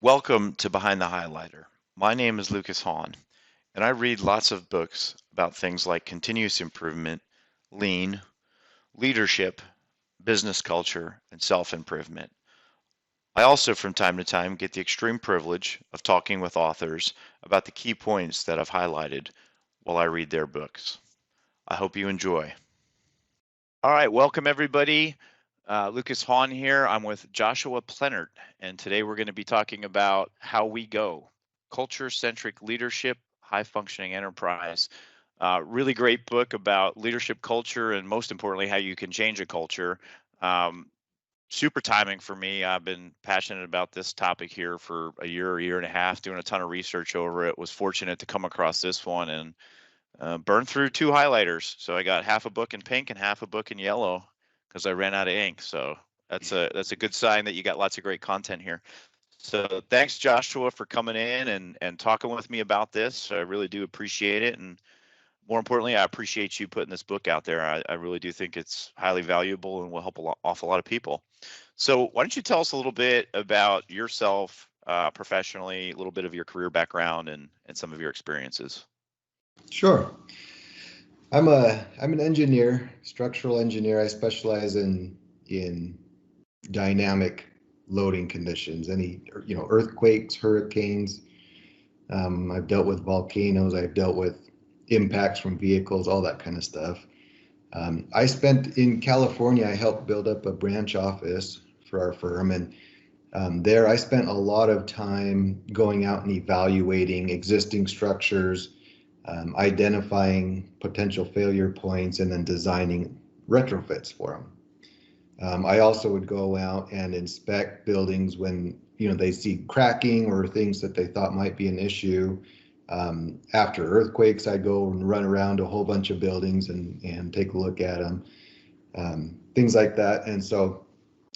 Welcome to Behind the Highlighter. My name is Lucas Hahn, and I read lots of books about things like continuous improvement, lean, leadership, business culture, and self-improvement. I also, from time to time, get the extreme privilege of talking with authors about the key points that I've highlighted while I read their books. I hope you enjoy. All right, welcome everybody. Lucas Hahn here. I'm with Joshua Plenert, and today we're going to be talking about how we go, culture-centric leadership, high-functioning enterprise. Really great book about leadership culture and most importantly, how you can change a culture. Um, Super timing for me. I've been passionate about this topic here for a year and a half, doing a ton of research over it. Was fortunate to come across this one and burned through two highlighters. So I got half a book in pink and half a book in yellow because I ran out of ink. So that's a good sign that you got lots of great content here. So thanks, Joshua, for coming in and talking with me about this. I really do appreciate it. And more importantly, I appreciate you putting this book out there. I really do think it's highly valuable and will help awful lot of people. So why don't you tell us a little bit about yourself professionally, a little bit of your career background and some of your experiences. Sure. I'm an engineer, structural engineer. I specialize in dynamic loading conditions, any earthquakes, hurricanes. I've dealt with volcanoes. I've dealt with impacts from vehicles, all that kind of stuff. I spent in California. I helped build up a branch office for our firm, and there I spent a lot of time going out and evaluating existing structures, identifying potential failure points, and then designing retrofits for them. I also would go out and inspect buildings when they see cracking or things that they thought might be an issue. After earthquakes, I'd go and run around a whole bunch of buildings and take a look at them, things like that. And so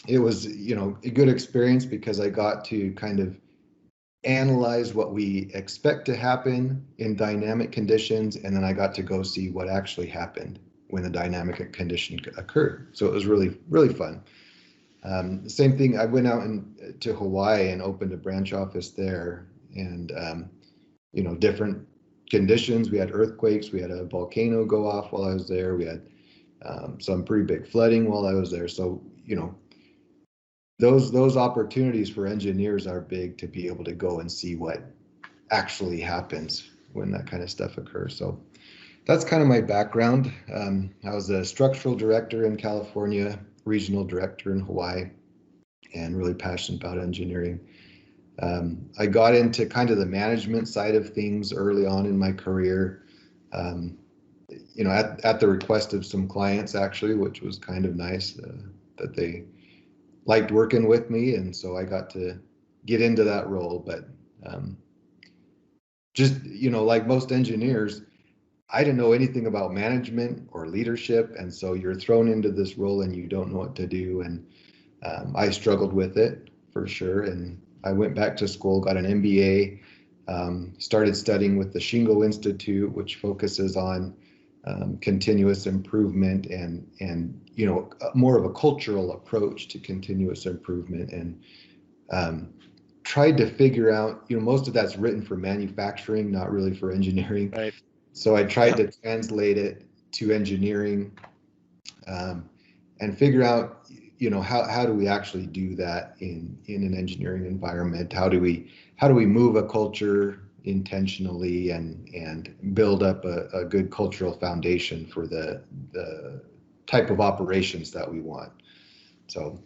it was a good experience because I got to kind of analyze what we expect to happen in dynamic conditions, and then I got to go see what actually happened when the dynamic condition occurred. So it was really, really fun. Same thing, I went out to Hawaii and opened a branch office there, and different conditions. We had earthquakes, we had a volcano go off while I was there, we had some pretty big flooding while I was there. So those opportunities for engineers are big, to be able to go and see what actually happens when that kind of stuff occurs. So that's kind of my background. I was a structural director in California, regional director in Hawaii, and really passionate about engineering. I got into kind of the management side of things early on in my career, at the request of some clients, actually, which was kind of nice, that they liked working with me, and so I got to get into that role. But just like most engineers, I didn't know anything about management or leadership, and so you're thrown into this role and you don't know what to do. And I struggled with it for sure. And I went back to school, got an MBA, started studying with the Shingo Institute, which focuses on continuous improvement and more of a cultural approach to continuous improvement, and tried to figure out, most of that's written for manufacturing, not really for engineering. Right. So I tried to translate it to engineering, and figure out, how do we actually do that in an engineering environment? How do we move a culture intentionally and build up a good cultural foundation for the type of operations that we want? So,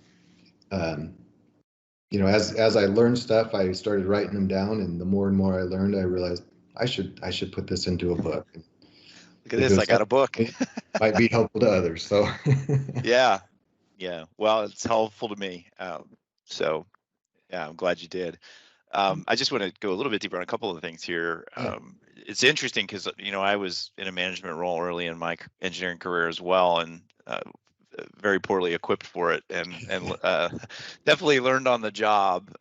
as I learned stuff, I started writing them down, and the more and more I learned, I realized I should put this into a book. Look at If it this, I was got a book. it might be helpful to others. So Yeah, yeah. Well, it's helpful to me. So yeah, I'm glad you did. I just want to go a little bit deeper on a couple of things here. yeah, It's interesting because I was in a management role early in my engineering career as well, and very poorly equipped for it, and definitely learned on the job.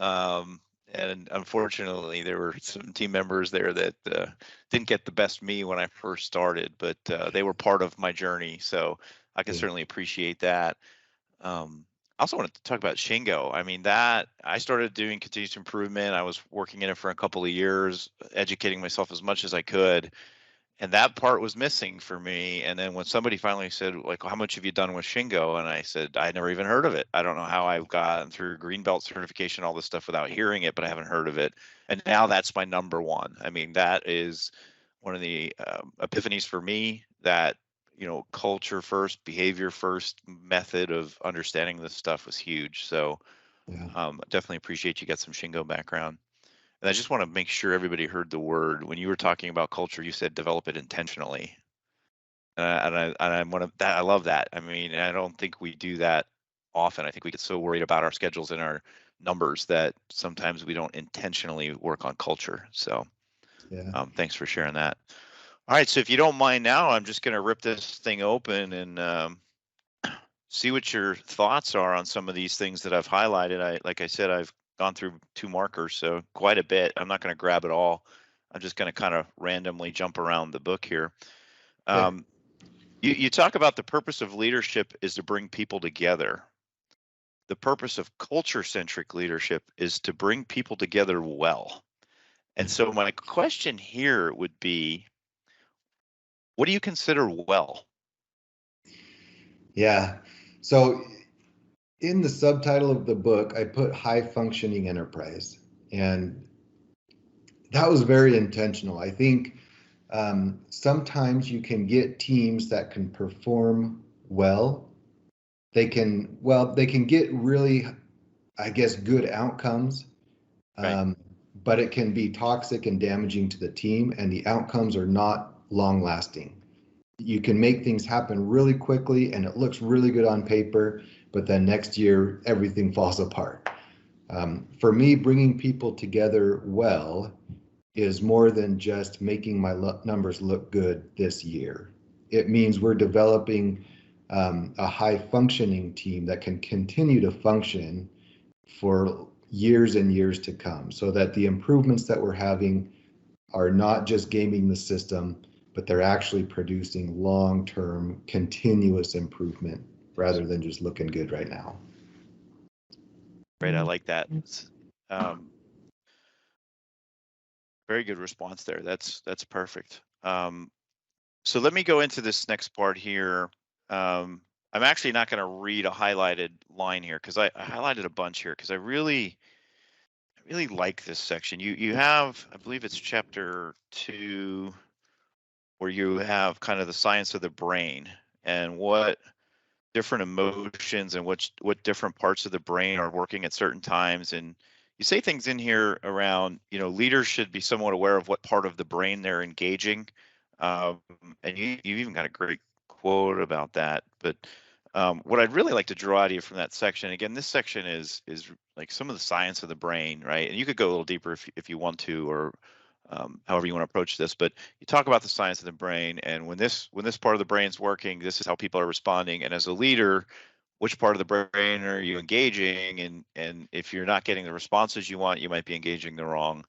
And unfortunately, there were some team members there that didn't get the best me when I first started, but they were part of my journey, so I can yeah, certainly appreciate that. Um, I also wanted to talk about Shingo. I mean, that I started doing continuous improvement. I was working in it for a couple of years, educating myself as much as I could. And that part was missing for me. And then when somebody finally said, like, "Well, how much have you done with Shingo?" And I said, "I never even heard of it. I don't know how I've gotten through green belt certification, all this stuff without hearing it, but I haven't heard of it." And now that's my number one. I mean, that is one of the epiphanies for me, that, culture first, behavior first method of understanding this stuff was huge. So Yeah. definitely appreciate you got some Shingo background. And I just want to make sure everybody heard the word. When you were talking about culture, you said develop it intentionally. And I'm one of that. I love that. I mean, I don't think we do that often. I think we get so worried about our schedules and our numbers that sometimes we don't intentionally work on culture. So Yeah. thanks for sharing that. All right. So if you don't mind now, I'm just going to rip this thing open and see what your thoughts are on some of these things that I've highlighted. Like I said, I've gone through two markers, so quite a bit. I'm not going to grab it all. I'm just going to kind of randomly jump around the book here. Okay. Um, you talk about the purpose of leadership is to bring people together. The purpose of culture-centric leadership is to bring people together well. And so my question here would be, what do you consider well? Yeah. So in the subtitle of the book, I put high functioning enterprise. And that was very intentional. I think sometimes you can get teams that can perform well. They can get really, I guess, good outcomes, Right, um, but it can be toxic and damaging to the team, and the outcomes are not long lasting. You can make things happen really quickly and it looks really good on paper, but then next year everything falls apart. For me, bringing people together well is more than just making my numbers look good this year. It means we're developing a high functioning team that can continue to function for years and years to come, so that the improvements that we're having are not just gaming the system, but they're actually producing long-term continuous improvement rather than just looking good right now. right. I like that. Um, very good response there. That's perfect. So let me go into this next part here. I'm actually not going to read a highlighted line here because I highlighted a bunch here because I really like this section. You have, I believe it's chapter 2, where you have kind of the science of the brain and what different emotions and what different parts of the brain are working at certain times. And you say things in here around, leaders should be somewhat aware of what part of the brain they're engaging. Um, and you've even got a great quote about that. But what I'd really like to draw out of you from that section, again, this section is like some of the science of the brain, right? And you could go a little deeper if you want to, or however you want to approach this. But you talk about the science of the brain, and when this part of the brain's working, this is how people are responding. And as a leader, which part of the brain are you engaging? And if you're not getting the responses you want, you might be engaging the wrong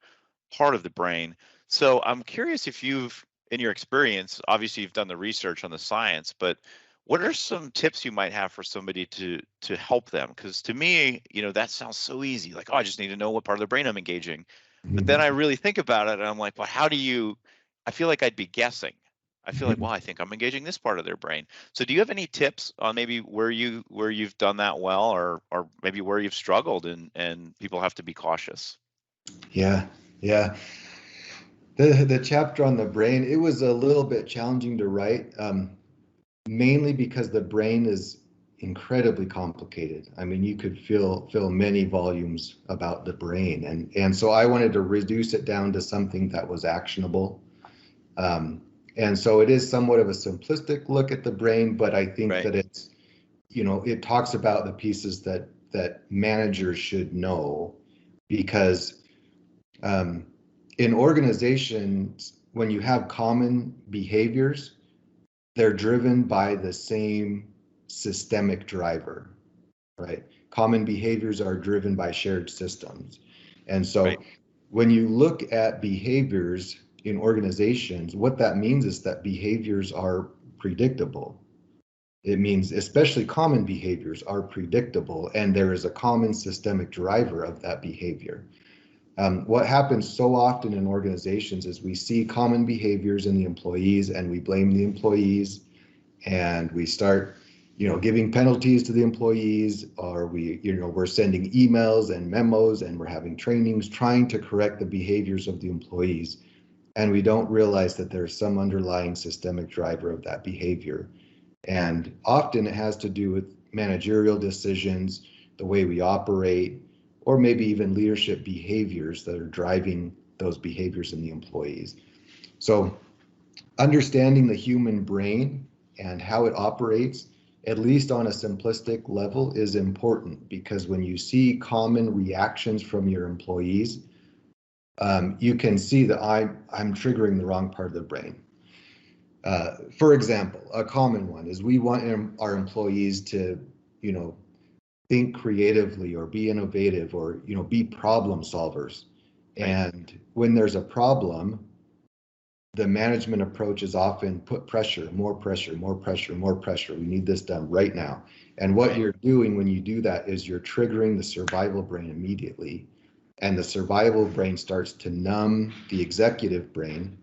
part of the brain. So I'm curious if you've, in your experience, obviously you've done the research on the science, but what are some tips you might have for somebody to help them? Because to me, that sounds so easy. Like, oh, I just need to know what part of the brain I'm engaging. But then I really think about it and I'm like, well, how do you, I feel like I'd be guessing. I feel like, well, I think I'm engaging this part of their brain. So do you have any tips on maybe where you've done that well, or maybe where you've struggled and people have to be cautious? Yeah, yeah. The chapter on the brain, it was a little bit challenging to write, mainly because the brain is incredibly complicated. I mean, you could fill many volumes about the brain, and so I wanted to reduce it down to something that was actionable. Um, and so it is somewhat of a simplistic look at the brain, but I think Right. that it talks about the pieces that managers should know, because um, in organizations, when you have common behaviors, they're driven by the same systemic driver, right? Common behaviors are driven by shared systems. And Right. so when you look at behaviors in organizations, what that means is that behaviors are predictable. It means especially common behaviors are predictable and there is a common systemic driver of that behavior. What happens so often in organizations is we see common behaviors in the employees and we blame the employees and we start, giving penalties to the employees, or we're sending emails and memos and we're having trainings trying to correct the behaviors of the employees. And we don't realize that there's some underlying systemic driver of that behavior. And often it has to do with managerial decisions, the way we operate, or maybe even leadership behaviors that are driving those behaviors in the employees. So understanding the human brain and how it operates, at least on a simplistic level, is important because when you see common reactions from your employees, you can see that I'm triggering the wrong part of the brain. For example, a common one is we want our employees to, think creatively or be innovative or, be problem solvers. Right. And when there's a problem, the management approach is often put pressure, more pressure, more pressure, more pressure. We need this done right now. And what Right. you're doing when you do that is you're triggering the survival brain immediately. And the survival brain starts to numb the executive brain,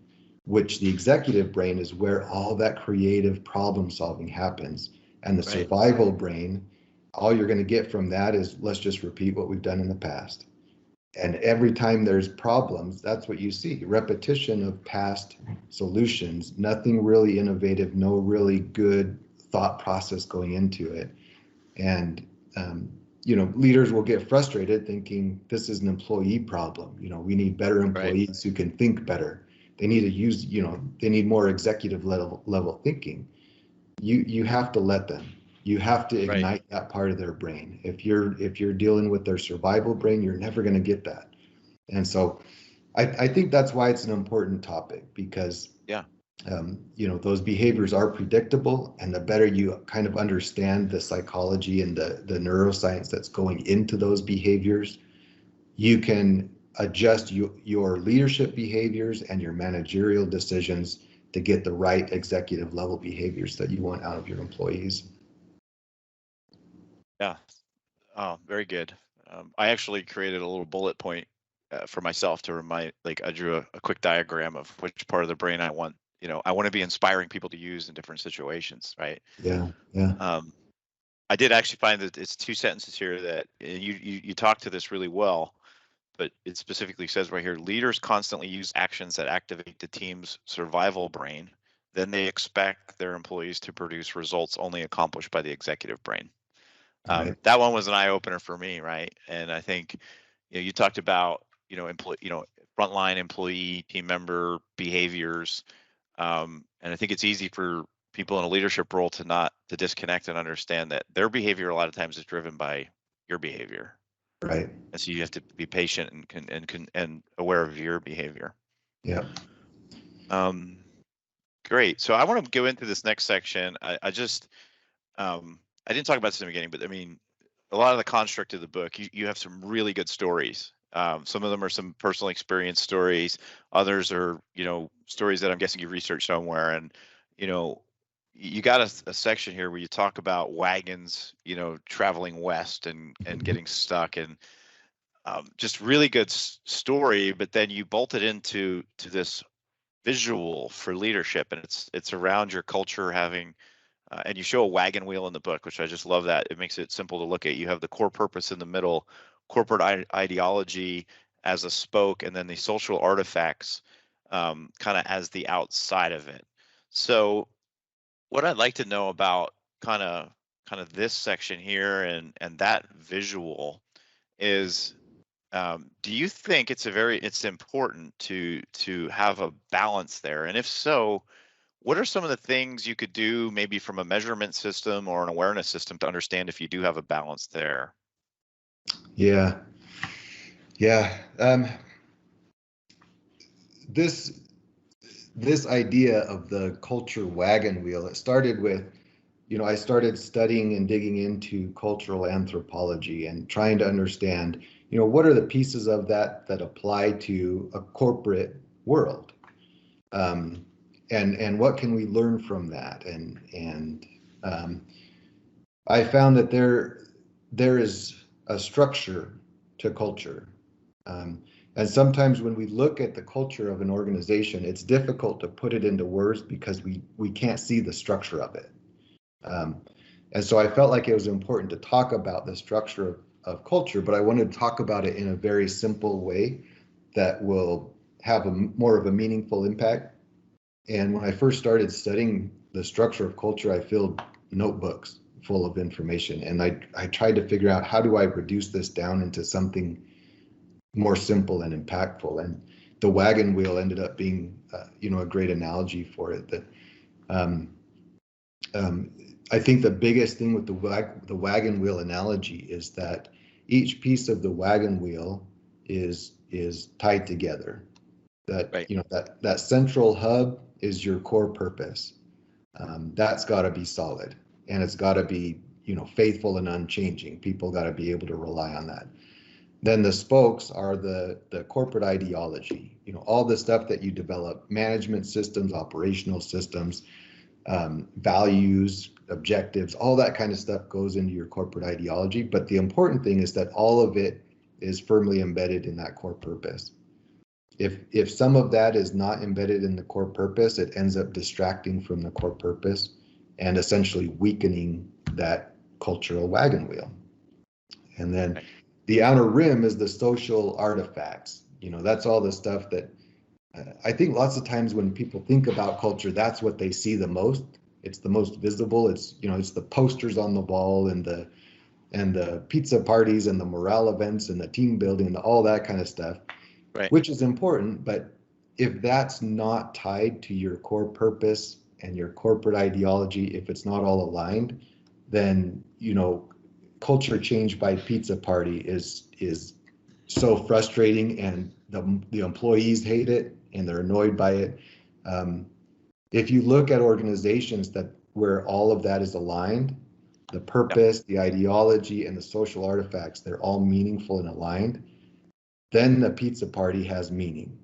which the executive brain is where all that creative problem solving happens. And the Right. survival brain, all you're going to get from that is let's just repeat what we've done in the past. And every time there's problems, that's what you see, repetition of past solutions, nothing really innovative, no really good thought process going into it. And leaders will get frustrated thinking this is an employee problem. We need better Right. employees who can think better. They need to use, they need more executive level thinking. You have to let them. You have to Right. ignite that part of their brain. If you're dealing with their survival brain, you're never going to get that. And so I think that's why it's an important topic because Yeah. those behaviors are predictable, and the better you kind of understand the psychology and the neuroscience that's going into those behaviors, you can adjust your leadership behaviors and your managerial decisions to get the right executive level behaviors that you want out of your employees. Yeah. Oh, very good. I actually created a little bullet point for myself to remind, like I drew a quick diagram of which part of the brain I want, I want to be inspiring people to use in different situations, right? Yeah, yeah, Um, I did actually find that it's two sentences here that you talk to this really well, but it specifically says right here, leaders constantly use actions that activate the team's survival brain. Then they expect their employees to produce results only accomplished by the executive brain. right, That one was an eye opener for me, right? And I think, you talked about, frontline employee, team member behaviors, and I think it's easy for people in a leadership role to not to disconnect and understand that their behavior a lot of times is driven by your behavior, right. and so you have to be patient and aware of your behavior. Yeah, Um, Great. So I want to go into this next section. I just I didn't talk about this in the beginning, but I mean, a lot of the construct of the book, you have some really good stories. Some of them are some personal experience stories. Others are, stories that I'm guessing you researched somewhere. And, you know, you got a section here where you talk about wagons, traveling west and getting stuck, and just really good story. But then you bolt it to this visual for leadership, and it's around your culture having and you show a wagon wheel in the book, which I just love that. It makes it simple to look at. You have the core purpose in the middle, corporate ideology as a spoke, and then the social artifacts kind of as the outside of it. So what I'd like to know about kind of this section here and that visual is, do you think it's important to have a balance there? And if so, what are some of the things you could do maybe from a measurement system or an awareness system to understand if you do have a balance there? yeah, yeah. This this idea of the culture wagon wheel, it started with, I started studying and digging into cultural anthropology and trying to understand, what are the pieces of that apply to a corporate world, um, and what can we learn from that, and Um, I found that there is a structure to culture. Um, and sometimes when we look at the culture of an organization, it's difficult to put it into words because we can't see the structure of it. Um, and so I felt like it was important to talk about the structure of culture, but I wanted to talk about it in a very simple way that will have more of a meaningful impact. And when I first started studying the structure of culture, I filled notebooks full of information. And I tried to figure out, how do I reduce this down into something more simple and impactful? And the wagon wheel ended up being, a great analogy for it. That um, um, I think the biggest thing with the wagon wheel analogy is that each piece of the wagon wheel is tied together. That Right. that central hub is your core purpose. That's got to be solid, and it's got to be faithful and unchanging. People got to be able to rely on that. Then the spokes are the corporate ideology. All the stuff that you develop: management systems, operational systems, values, objectives, all that kind of stuff goes into your corporate ideology. But the important thing is that all of it is firmly embedded in that core purpose. If some of that is not embedded in the core purpose, it ends up distracting from the core purpose and essentially weakening that cultural wagon wheel. And then Right. the outer rim is the social artifacts. That's all the stuff that I think lots of times when people think about culture, that's what they see the most. It's the most visible. It's the posters on the wall, and the pizza parties and the morale events and the team building and all that kind of stuff, Right. which is important. But if that's not tied to your core purpose and your corporate ideology, if it's not all aligned, then culture change by pizza party is so frustrating, and the employees hate it and they're annoyed by it. Um, if you look at organizations that where all of that is aligned, the Yep. purpose, the ideology, and the social artifacts, they're all meaningful and aligned, then the pizza party has meaning.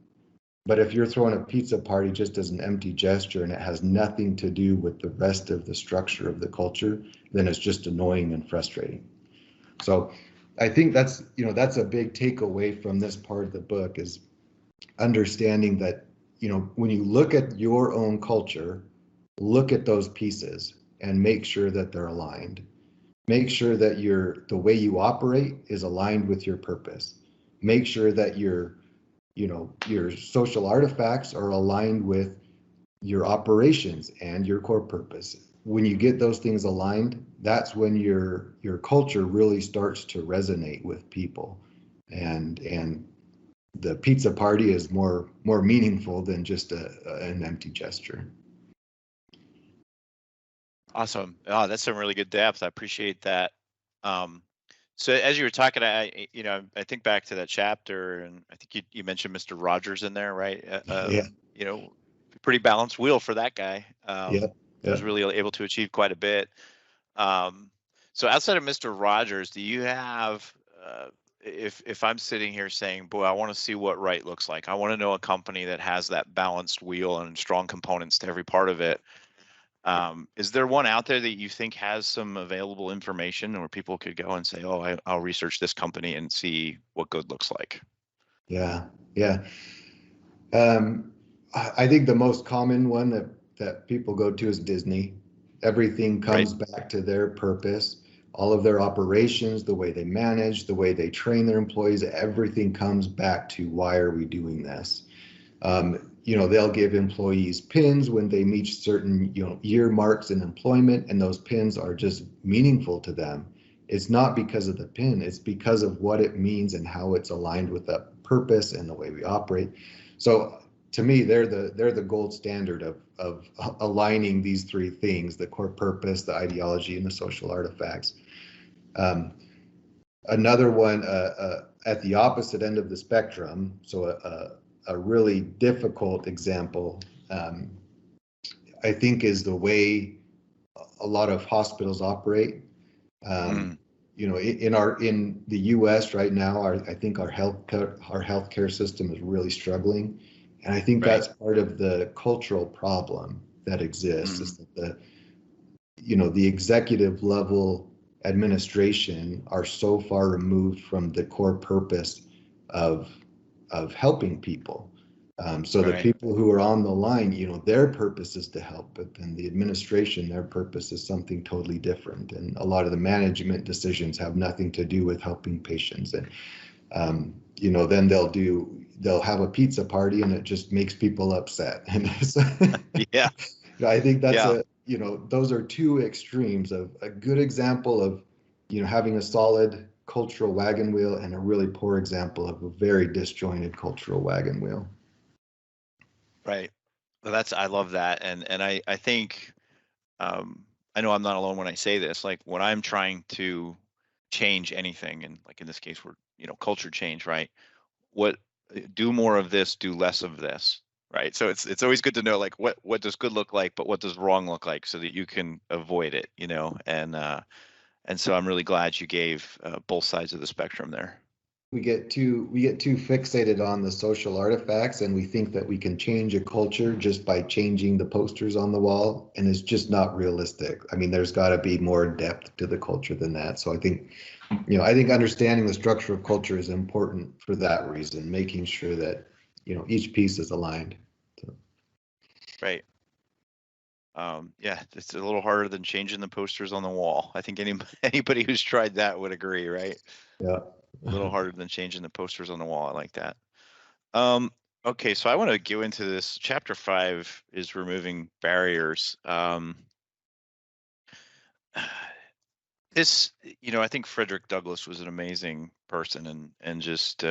But if you're throwing a pizza party just as an empty gesture and it has nothing to do with the rest of the structure of the culture, then it's just annoying and frustrating. So I think that's a big takeaway from this part of the book, is understanding that, when you look at your own culture, look at those pieces and make sure that they're aligned. Make sure that the way you operate is aligned with your purpose. Make sure that your social artifacts are aligned with your operations and your core purpose. When you get those things aligned, that's when your culture really starts to resonate with people. And the pizza party is more meaningful than just an empty gesture. Awesome. Oh, that's some really good depth. I appreciate that. Um, so as you were talking, I think back to that chapter, and I think you mentioned Mr. Rogers in there, right? Yeah, Pretty balanced wheel for that guy. yeah, Was yeah, really able to achieve quite a bit. Um, so outside of Mr. Rogers, do you have, if I'm sitting here saying, boy, I want to see what right looks like. I want to know a company that has that balanced wheel and strong components to every part of it. Is there one out there that you think has some available information where people could go and say, oh, I'll research this company and see what good looks like? yeah, yeah. I think the most common one that people go to is Disney. Everything Right. comes back to their purpose. All of their operations, the way they manage, the way they train their employees, everything comes back to, why are we doing this? They'll give employees pins when they meet certain, year marks in employment, and those pins are just meaningful to them. It's not because of the pin, it's because of what it means and how it's aligned with the purpose and the way we operate. So to me, they're the gold standard of aligning these three things: the core purpose, the ideology, and the social artifacts. Um, Another one, at the opposite end of the spectrum, so a really difficult example, I think, is the way a lot of hospitals operate. Um, Mm, in the U.S. right now, I think our healthcare system is really struggling, and I think right. that's part of the cultural problem that exists. Mm, Is that the executive level administration are so far removed from the core purpose of helping people. So the Right. people who are on the line, their purpose is to help, but then the administration, their purpose is something totally different. And a lot of the management decisions have nothing to do with helping patients. And then they'll have a pizza party and it just makes people upset. And so, Yeah. I think that's Yeah. those are two extremes of a good example of, having a solid cultural wagon wheel and a really poor example of a very disjointed cultural wagon wheel. Right. Well, I love that. And I think, I know I'm not alone when I say this, like when I'm trying to change anything, and like in this case, we're, culture change, right? What Do more of this, do less of this, right? So it's always good to know like what does good look like, but what does wrong look like, so that you can avoid it, and so I'm really glad you gave both sides of the spectrum there. We get too fixated on the social artifacts, and we think that we can change a culture just by changing the posters on the wall, and it's just not realistic. I mean, there's got to be more depth to the culture than that. So I think understanding the structure of culture is important for that reason, making sure that each piece is aligned. So, Right. Yeah, it's a little harder than changing the posters on the wall. I think anybody who's tried that would agree, right? yeah. A little harder than changing the posters on the wall. I like that. Um, okay, so I want to go into this. Chapter 5 is removing barriers. This, I think Frederick Douglass was an amazing person, and just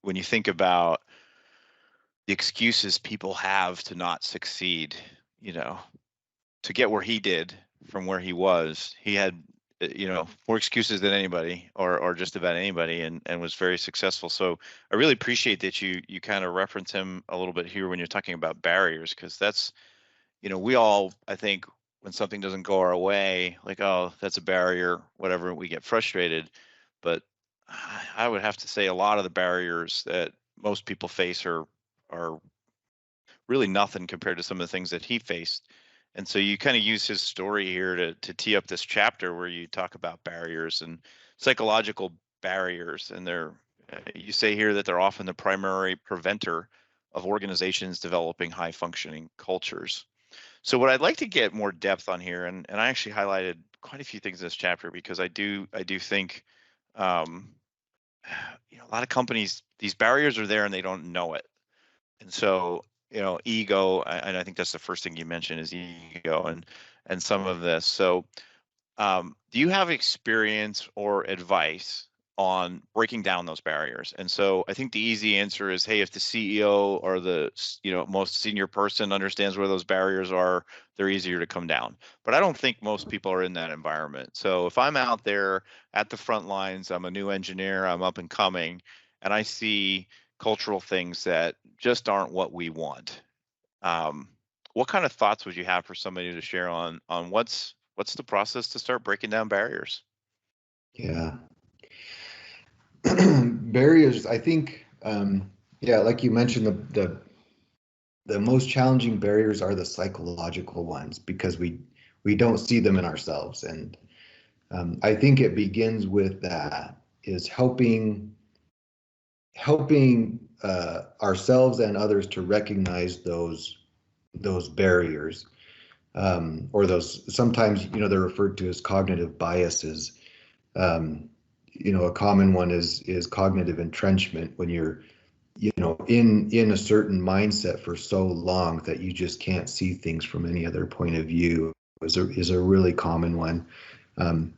when you think about the excuses people have to not succeed, you know, to get where he did from where he was, he had more excuses than anybody, or just about anybody, and was very successful. So I really appreciate that you kind of reference him a little bit here when you're talking about barriers, because that's, we all, I think, when something doesn't go our way, like, oh, that's a barrier, whatever, we get frustrated. But I would have to say a lot of the barriers that most people face are really nothing compared to some of the things that he faced. And so you kind of use his story here to tee up this chapter where you talk about barriers and psychological barriers. And you say here that they're often the primary preventer of organizations developing high functioning cultures. So what I'd like to get more depth on here, and I actually highlighted quite a few things in this chapter, because I do think, um, a lot of companies, these barriers are there and they don't know it. And so, ego, and I think that's the first thing you mentioned, is ego, and some of this. So, do you have experience or advice on breaking down those barriers? And so I think the easy answer is, hey, if the CEO or the most senior person understands where those barriers are, they're easier to come down. But I don't think most people are in that environment. So if I'm out there at the front lines, I'm a new engineer, I'm up and coming, and I see cultural things that just aren't what we want. Um, what kind of thoughts would you have for somebody to share on what's the process to start breaking down barriers? Yeah. Barriers, I think, yeah, like you mentioned, the most challenging barriers are the psychological ones because we don't see them in ourselves. And I think it begins with that, is helping ourselves and others to recognize those barriers, or those, sometimes they're referred to as cognitive biases. um, a common one is cognitive entrenchment, when you're in a certain mindset for so long that you just can't see things from any other point of view, is a really common one. um,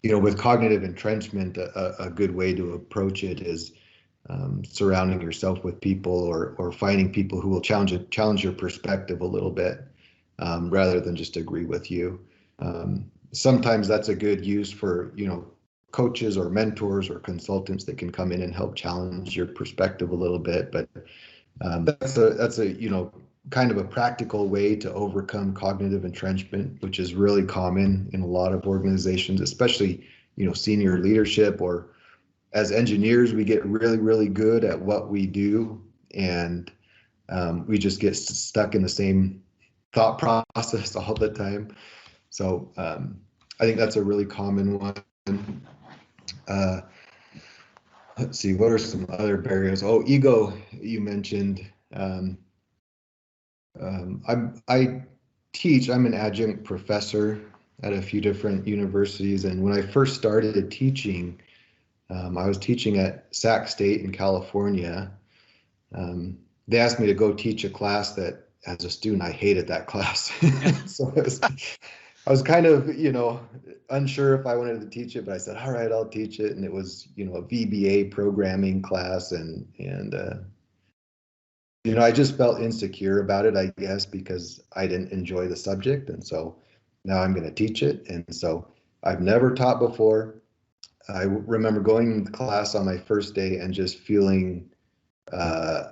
with cognitive entrenchment, a good way to approach it is surrounding yourself with people, or finding people who will challenge your perspective a little bit, rather than just agree with you. Sometimes that's a good use for coaches or mentors or consultants that can come in and help challenge your perspective a little bit. But that's a kind of a practical way to overcome cognitive entrenchment, which is really common in a lot of organizations, especially senior leadership. Or as engineers, we get really, really good at what we do, and we just get stuck in the same thought process all the time. So I think that's a really common one. Uh, let's see, what are some other barriers? Oh, ego, you mentioned. I teach, I'm an adjunct professor at a few different universities. And when I first started teaching, I was teaching at Sac State in California. Um, they asked me to go teach a class that, as a student, I hated that class. So I was kind of, unsure if I wanted to teach it, but I said, all right, I'll teach it. And it was, a VBA programming class. I just felt insecure about it, I guess, because I didn't enjoy the subject. And so now I'm going to teach it. And so I've never taught before. I remember going to class on my first day and just feeling, uh,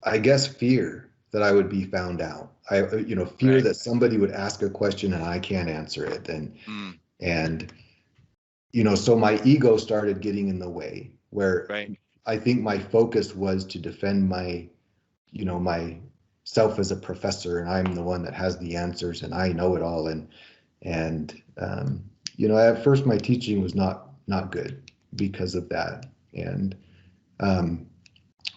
I guess, fear that I would be found out. Fear Right. that somebody would ask a question and I can't answer it. Mm, And, so my ego started getting in the way where right. I think my focus was to defend myself as a professor, and I'm the one that has the answers and I know it all. And at first my teaching was not good because of that. And um,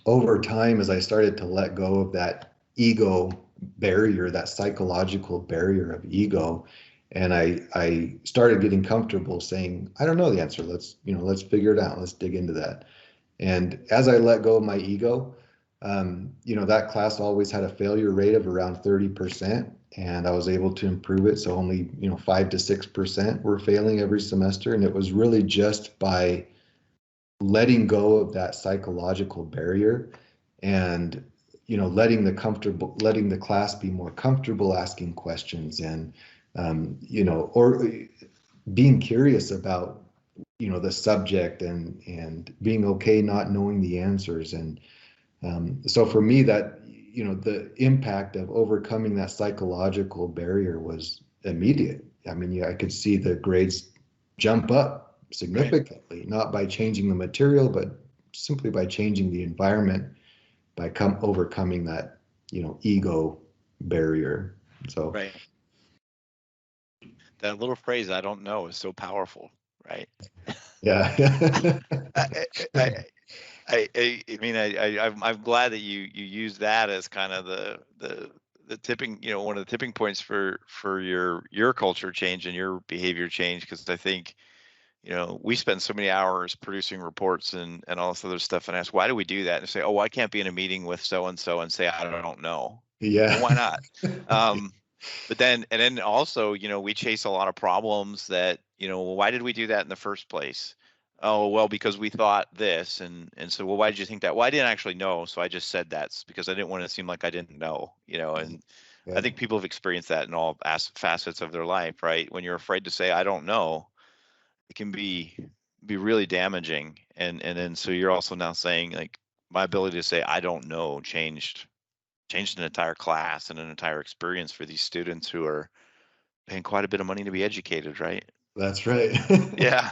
over time, as I started to let go of that ego barrier, that psychological barrier of ego, and I started getting comfortable saying, I don't know the answer. Let's figure it out. Let's dig into that. And as I let go of my ego, that class always had a failure rate of around 30%, and I was able to improve it. So only, 5 to 6% were failing every semester. And it was really just by letting go of that psychological barrier and, letting the class be more comfortable asking questions and, or being curious about the subject and being okay not knowing the answers. And so for me, that the impact of overcoming that psychological barrier was immediate. I mean, yeah, I could see the grades jump up Right. significantly, not by changing the material, but simply by changing the environment, by overcoming that ego barrier. So Right. That little phrase, "I don't know," is so powerful, right? yeah. I I I mean, I'm glad that you use that as kind of the tipping, one of the tipping points for your culture change and your behavior change. Because I think, we spend so many hours producing reports and all this other stuff, and ask, why do we do that? And say, oh, well, I can't be in a meeting with so and so and say I don't know. Well, Yeah. why not? Um, but then also, we chase a lot of problems that, well, why did we do that in the first place? Oh, well, because we thought this, and so, well, why did you think that? Well, I didn't actually know, so I just said that because I didn't want to seem like I didn't know, and I Yeah, think people have experienced that in all facets of their life, right? When you're afraid to say I don't know, it can be really damaging, and then so you're also now saying, like, my ability to say I don't know changed an entire class and an entire experience for these students who are paying quite a bit of money to be educated, right? that's right. Yeah,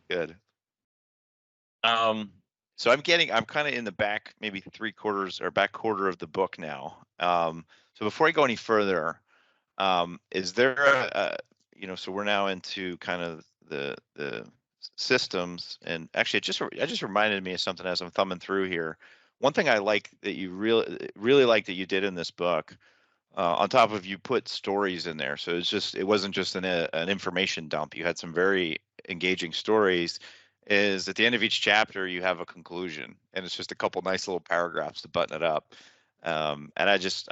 good. Um, so I'm kind of in the back, maybe three quarters or back quarter of the book now. So before I go any further, is there so we're now into kind of the systems, and actually it just reminded me of something as I'm thumbing through here. One thing I like that you really like that you did in this book, on top of, you put stories in there, so it wasn't just an information dump. You had some very engaging stories. Is at the end of each chapter you have a conclusion, and it's just a couple nice little paragraphs to button it up. And I just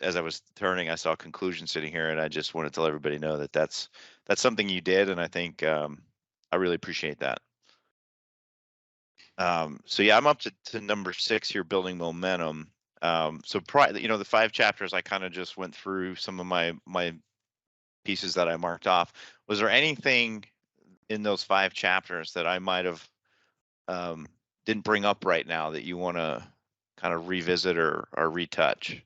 as I was turning, I saw a conclusion sitting here, and I just want to tell everybody know that that's something you did, and I think, I really appreciate that. So yeah, I'm up to number 6 here, building momentum. So the 5 chapters, I kind of just went through some of my pieces that I marked off. Was there anything in those 5 chapters that I might have, um, didn't bring up right now that you want to kind of revisit or retouch?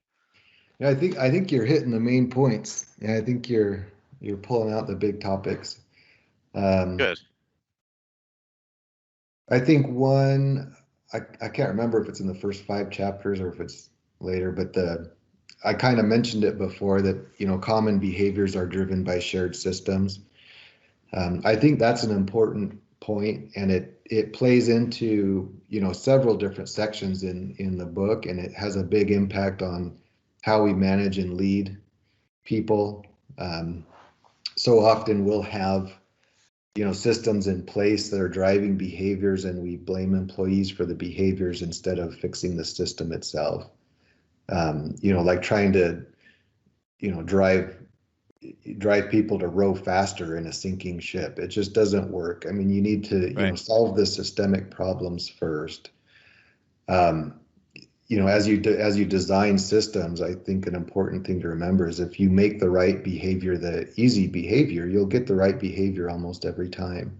Yeah, I think you're hitting the main points. Yeah, I think you're pulling out the big topics. Um, Good. I think one, I can't remember if it's in the first 5 chapters or if it's later, but I kind of mentioned it before that, common behaviors are driven by shared systems. I think that's an important point, and it plays into, several different sections in the book, and it has a big impact on how we manage and lead people. So often we'll have, systems in place that are driving behaviors, and we blame employees for the behaviors instead of fixing the system itself. Like trying to, drive people to row faster in a sinking ship. It just doesn't work. I mean, you need to, Right. solve the systemic problems first. Um, as you design systems, I think an important thing to remember is if you make the right behavior the easy behavior, you'll get the right behavior almost every time.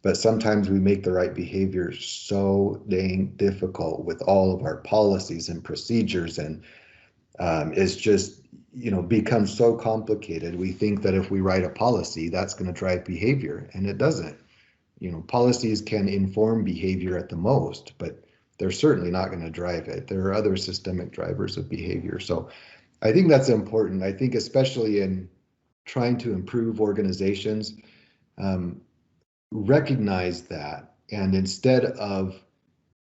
But sometimes we make the right behavior so dang difficult with all of our policies and procedures, and it's just, becomes so complicated. We think that if we write a policy, that's going to drive behavior, and it doesn't. Policies can inform behavior at the most, but they're certainly not going to drive it. There are other systemic drivers of behavior. So I think that's important. I think especially in trying to improve organizations, um, recognize that, and instead of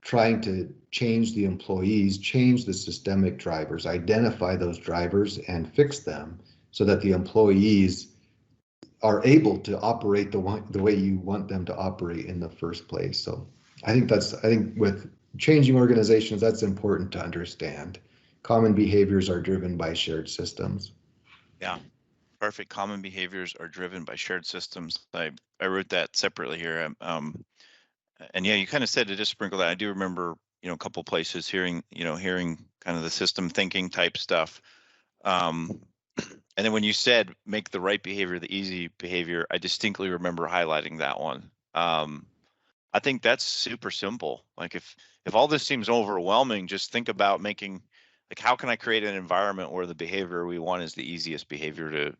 trying to change the employees, change the systemic drivers, identify those drivers and fix them so that the employees are able to operate the way you want them to operate in the first place. So I think with changing organizations, that's important to understand. Common behaviors are driven by shared systems. Yeah. Perfect. Common behaviors are driven by shared systems. I wrote that separately here. And yeah, you kind of said to just sprinkle that. I do remember, a couple places hearing kind of the system thinking type stuff. Um, and then when you said make the right behavior the easy behavior, I distinctly remember highlighting that one. I think that's super simple. Like if all this seems overwhelming, just think about making, like, how can I create an environment where the behavior we want is the easiest behavior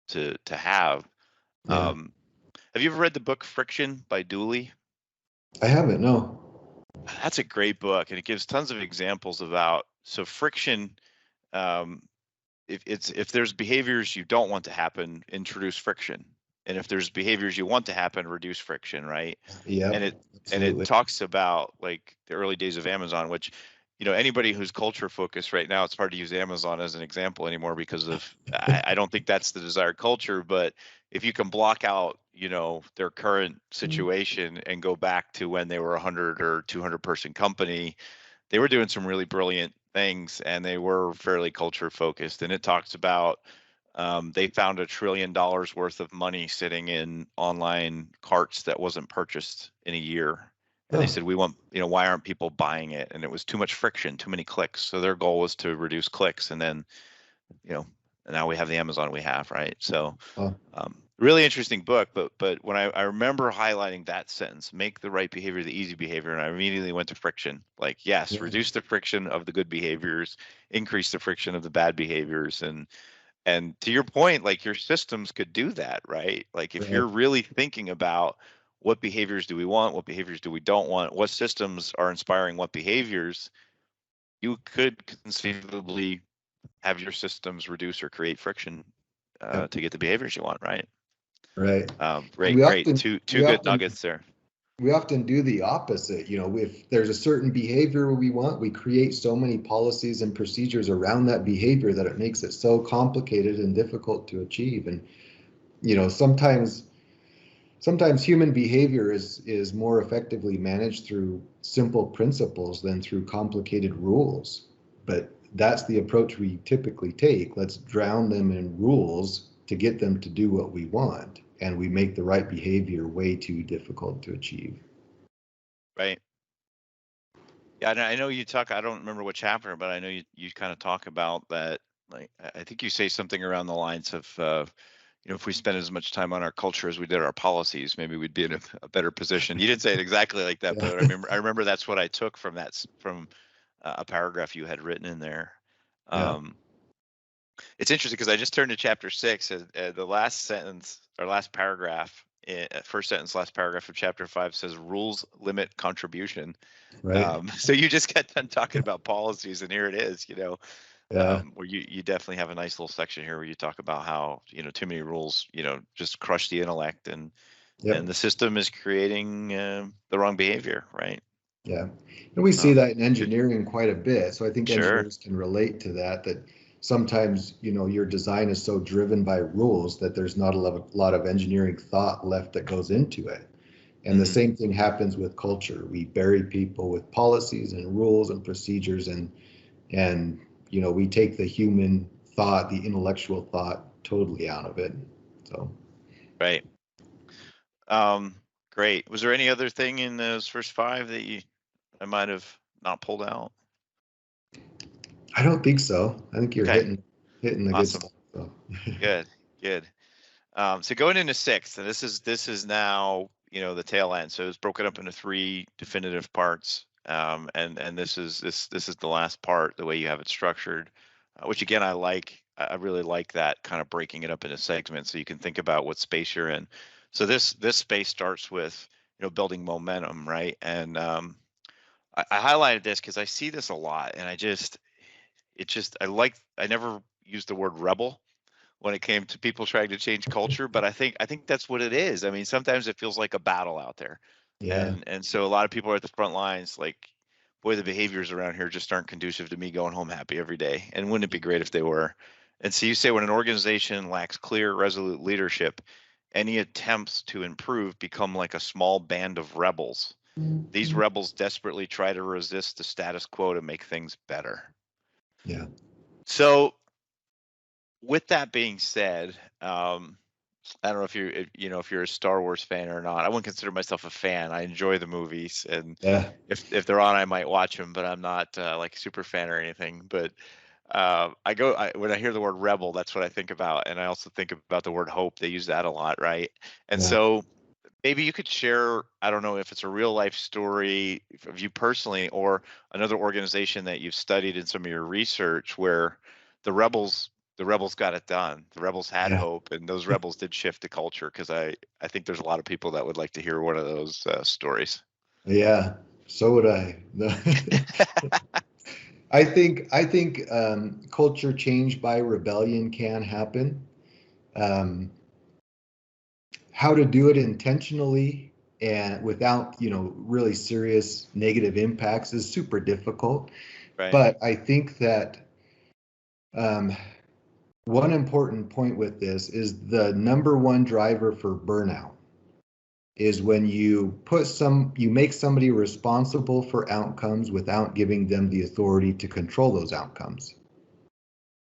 to have. Yeah, Have you ever read the book Friction by Dooley? I haven't. No. That's a great book, and it gives tons of examples about, so friction. Um, if there's behaviors you don't want to happen, introduce friction, and if there's behaviors you want to happen, reduce friction, right? and Yep, it and it absolutely. talks about like the early days of Amazon, which, anybody who's culture focused right now, it's hard to use Amazon as an example anymore because of, I don't think that's the desired culture. But if you can block out, their current situation and go back to when they were a 100 or 200 person company, they were doing some really brilliant things, and they were fairly culture focused. And it talks about, they found $1 trillion worth of money sitting in online carts that wasn't purchased in a year. And they Oh, said, we want, why aren't people buying it? And it was too much friction, too many clicks. So their goal was to reduce clicks. And then, you know, and now we have the Amazon we have, right? So, oh, really interesting book. But when I remember highlighting that sentence, make the right behavior the easy behavior, and I immediately went to friction. Like, yes, yeah, reduce the friction of the good behaviors, increase the friction of the bad behaviors. And to your point, like, your systems could do that, right? Like, if right, you're really thinking about what behaviors do we want, what behaviors do we don't want, what systems are inspiring what behaviors, you could conceivably have your systems reduce or create friction, yep, to get the behaviors you want, right? right. And Great, great. Two we good often nuggets there. we often do the opposite. If there's a certain behavior we want, we create so many policies and procedures around that behavior that it makes it so complicated and difficult to achieve. And sometimes human behavior is more effectively managed through simple principles than through complicated rules. But that's the approach we typically take. Let's drown them in rules to get them to do what we want, and we make the right behavior way too difficult to achieve. Right. Yeah, and I know you talk, I don't remember what chapter, but I know you kind of talk about that. Like, I think you say something around the lines of, if we spend as much time on our culture as we did our policies, maybe we'd be in a better position. You didn't say it exactly like that, Yeah, but I remember that's what I took from from a paragraph you had written in there. yeah, Um, it's interesting because I just turned to chapter 6, and the last sentence or last paragraph, first sentence, last paragraph of chapter 5 says rules limit contribution. right. So you just got done talking about policies, and here it is. Yeah. Where you definitely have a nice little section here where you talk about how, too many rules, just crush the intellect, and Yep. the system is creating the wrong behavior, right? Yeah. And we see So that in good. engineering quite a bit. So I think Sure. engineers can relate to that, that sometimes, your design is so driven by rules that there's not a lot of engineering thought left that goes into it. And the Hmm. same thing happens with culture. We bury people with policies and rules and procedures, and we take the human thought, the intellectual thought totally out of it. So Right. Um, Great. Was there any other thing in those first five that I might have not pulled out? I don't think so. I think you're Okay. hitting the good Awesome. stuff. So Good. Good. So going into sixth, and this is now, the tail end. So it's broken up into three definitive parts. And this is the last part, the way you have it structured, which again I like. I really like that kind of breaking it up into segments so you can think about what space you're in. So this space starts with, building momentum, right? And I highlighted this because I see this a lot, and I never used the word rebel when it came to people trying to change culture, but I think that's what it is. I mean, sometimes it feels like a battle out there. yeah, And so a lot of people are at the front lines like, boy, the behaviors around here just aren't conducive to me going home happy every day. And wouldn't it be great if they were? And so you say when an organization lacks clear, resolute leadership, any attempts to improve become like a small band of rebels. These rebels desperately try to resist the status quo to make things better. yeah, So with that being said, I don't know if you're a Star Wars fan or not. I wouldn't consider myself a fan. I enjoy the movies, and yeah, if they're on, I might watch them, but I'm not like a super fan or anything. But when I hear the word rebel, that's what I think about, and I also think about the word hope. They use that a lot, right? And yeah. so maybe you could share, I don't know if it's a real life story of you personally or another organization that you've studied in some of your research where the rebels the rebels got it done. The rebels had Yeah. hope, and those rebels did shift the culture, because I think there's a lot of people that would like to hear one of those stories. Yeah, so would I. I think culture change by rebellion can happen. Um, how to do it intentionally and without, really serious negative impacts is super difficult. Right. But I think that um, one important point with this is the number one driver for burnout is when you make somebody responsible for outcomes without giving them the authority to control those outcomes.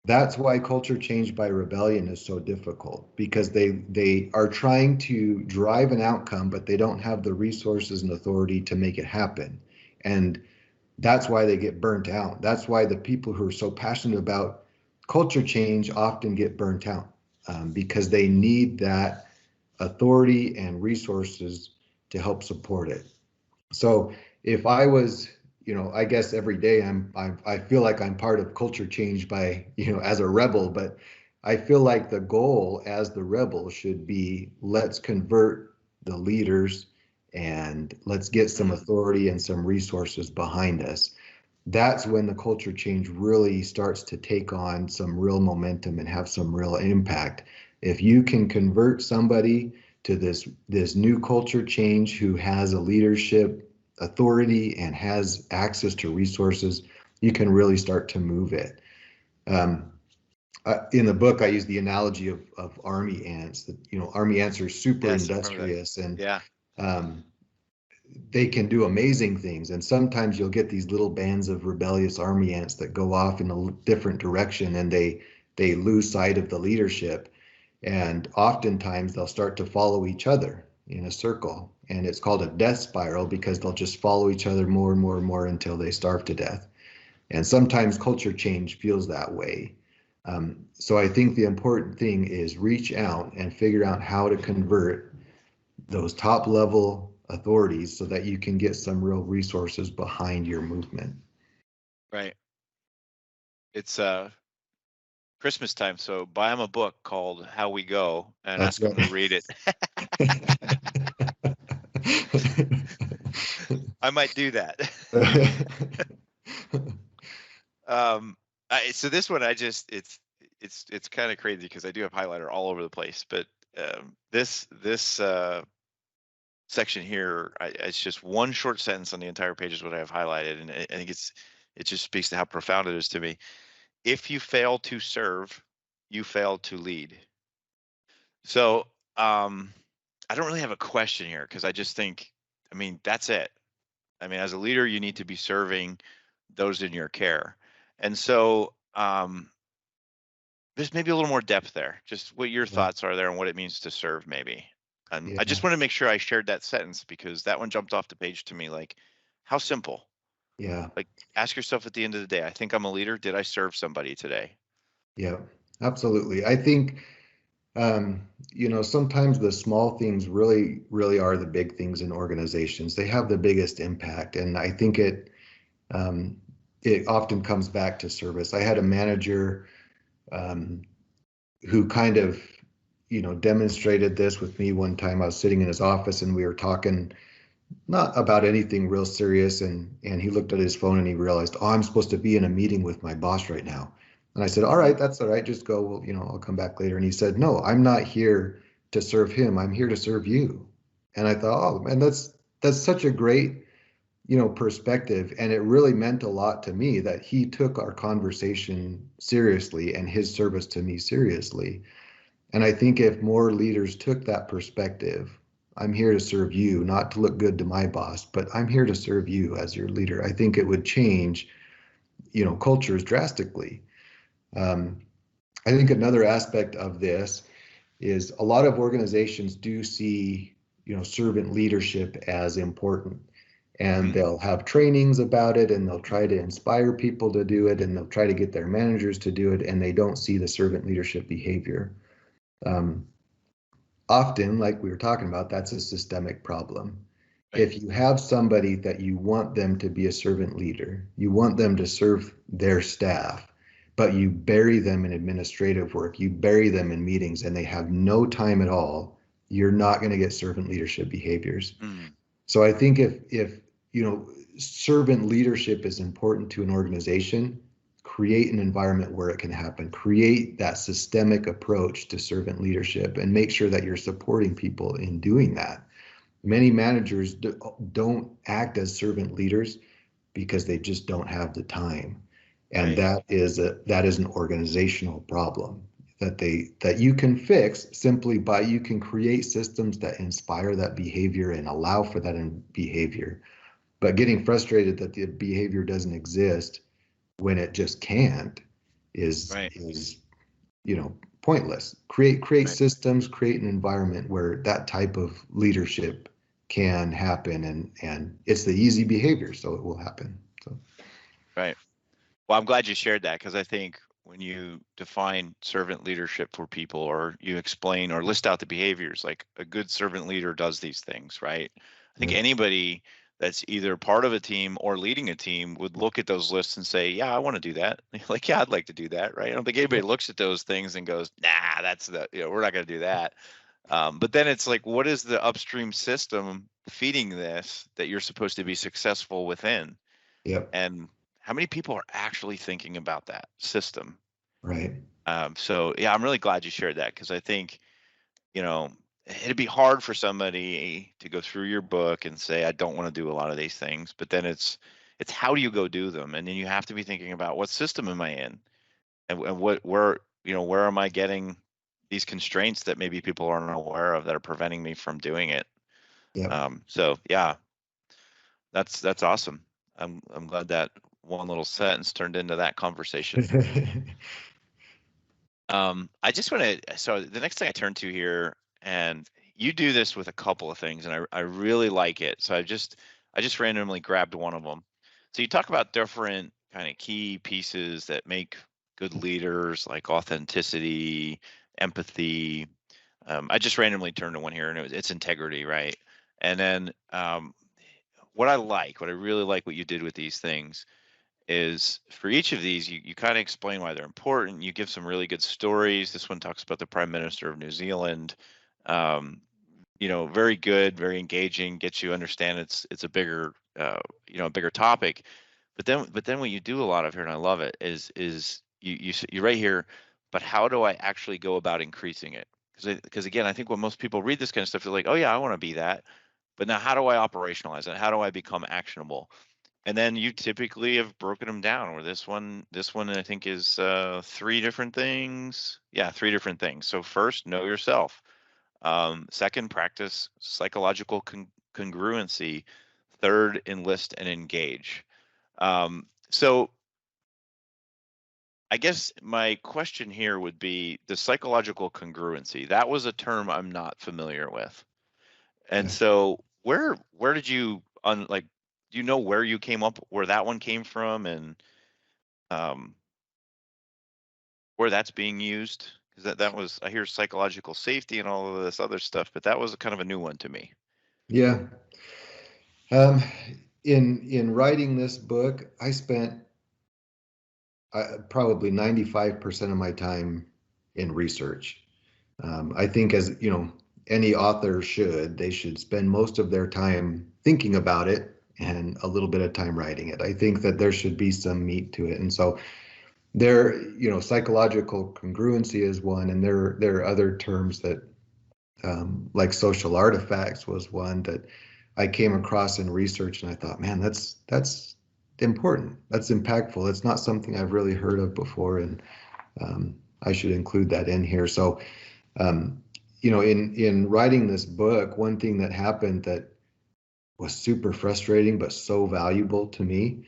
That's why culture change by rebellion is so difficult, because they are trying to drive an outcome, but they don't have the resources and authority to make it happen. And that's why they get burnt out. That's why the people who are so passionate about culture change often get burnt out, because they need that authority and resources to help support it. So if I was, I guess every day I feel like I'm part of culture change by, as a rebel, but I feel like the goal as the rebel should be, let's convert the leaders and let's get some Mm, authority and some resources behind us. That's when the culture change really starts to take on some real momentum and have some real impact. If you can convert somebody to this new culture change who has a leadership authority and has access to resources, you can really start to move it. Um, in the book, I use the analogy of army ants. That army ants are super yes, I remember that. industrious, and Yeah. um, they can do amazing things. And sometimes you'll get these little bands of rebellious army ants that go off in a different direction, and they lose sight of the leadership. And oftentimes they'll start to follow each other in a circle. And it's called a death spiral because they'll just follow each other more and more and more until they starve to death. And sometimes culture change feels that way. So I think the important thing is reach out and figure out how to convert those top level authorities so that you can get some real resources behind your movement. Right. It's Christmas time, so buy him a book called How We Go and That's ask him to right. read it. I might do that. Um, So this one, it's kind of crazy because I do have highlighter all over the place, but this section here, it's just one short sentence on the entire page is what I have highlighted, and I think it just speaks to how profound it is to me. If you fail to serve, you fail to lead. So I don't really have a question here because I just think, I mean, that's it. I mean, as a leader, you need to be serving those in your care. And so there's maybe a little more depth there, just what your Yeah, thoughts are there and what it means to serve, maybe. I yeah, just want to make sure I shared that sentence because that one jumped off the page to me. Like, how simple. yeah, Like, ask yourself at the end of the day, I think I'm a leader. Did I serve somebody today? yeah, absolutely. I think, sometimes the small things really, really are the big things in organizations. They have the biggest impact, and I think um, it often comes back to service. I had a manager um, who kind of, demonstrated this with me one time. I was sitting in his office and we were talking not about anything real serious, and he looked at his phone and he realized, oh, I'm supposed to be in a meeting with my boss right now. And I said, all Mm, right, that's all right, just go. Well, I'll come back later. And he said, no, I'm not here to serve him, I'm here to serve you. And I thought, oh man, that's such a great, perspective. And it really meant a lot to me that he took our conversation seriously and his service to me seriously. And I think if more leaders took that perspective, I'm here to serve you, not to look good to my boss, but I'm here to serve you as your leader, I think it would change, cultures drastically. Um, I think another aspect of this is a lot of organizations do see, servant leadership as important. And hmm they'll have trainings about it and they'll try to inspire people to do it and they'll try to get their managers to do it. And they don't see the servant leadership behavior. Um, Often, like we were talking about, that's a systemic problem. Right. If you have somebody that you want them to be a servant leader, you want them to serve their staff, but you bury them in administrative work, you bury them in meetings, and they have no time at all, you're not going to get servant leadership behaviors. Mm, So I think if servant leadership is important to an organization, create an environment where it can happen. Create that systemic approach to servant leadership and make sure that you're supporting people in doing that. Many managers don't act as servant leaders because they just don't have the time. And right. that is an organizational problem that you can fix simply by you can create systems that inspire that behavior and allow for that in behavior. But getting frustrated that the behavior doesn't exist when it just can't Right. is pointless. Create Right. systems, create an environment where that type of leadership can happen, and it's the easy behavior, so it will happen. So Right. Well, I'm glad you shared that because I think when you define servant leadership for people or you explain or list out the behaviors, like a good servant leader does these things, right? I think yeah, anybody that's either part of a team or leading a team would look at those lists and say, yeah, I want to do that. Like, yeah, I'd like to do that, right? I don't think anybody looks at those things and goes, nah, we're not going to do that. But then it's like, what is the upstream system feeding this that you're supposed to be successful within? yep, And how many people are actually thinking about that system? right, So yeah, I'm really glad you shared that because I think, it'd be hard for somebody to go through your book and say, I don't want to do a lot of these things, but then it's how do you go do them? And then you have to be thinking about what system am I in and where am I getting these constraints that maybe people aren't aware of that are preventing me from doing it. yep. So yeah, that's awesome. I'm glad that one little sentence turned into that conversation. I just want to. So the next thing I turn to here, and you do this with a couple of things, and I really like it. So I just randomly grabbed one of them. So you talk about different kind of key pieces that make good leaders, like authenticity, empathy. I just randomly turned to one here, and it's integrity, right? And then what I really like what you did with these things is for each of these, you kind of explain why they're important. You give some really good stories. This one talks about the Prime Minister of New Zealand. Um, very good, very engaging, gets you understand it's a bigger a bigger topic. But then what you do a lot of here, and I love it, is you right here, but how do I actually go about increasing it? Because again, I think when most people read this kind of stuff, they're like, oh yeah, I want to be that. But now how do I operationalize it? How do I become actionable? And then you typically have broken them down. Where this one I think is three different things. Yeah, three different things. So first, know yourself. Second, practice psychological congruency. Third, enlist and engage. So I guess my question here would be the psychological congruency. That was a term I'm not familiar with. And Yeah. so where did you like do you know where you came up where that one came from and um where that's being used? Because that was I hear psychological safety and all of this other stuff, but that was kind of a new one to me. Yeah. Um, in writing this book, I spent probably 95% of my time in research. I think, as you know, any author should, they should spend most of their time thinking about it and a little bit of time writing it. I think that there should be some meat to it. And so there, psychological congruency is one, and there are other terms that, like social artifacts was one that I came across in research, and I thought, man, that's important. That's impactful. It's not something I've really heard of before, and I should include that in here. So, um, in writing this book, one thing that happened that was super frustrating but so valuable to me,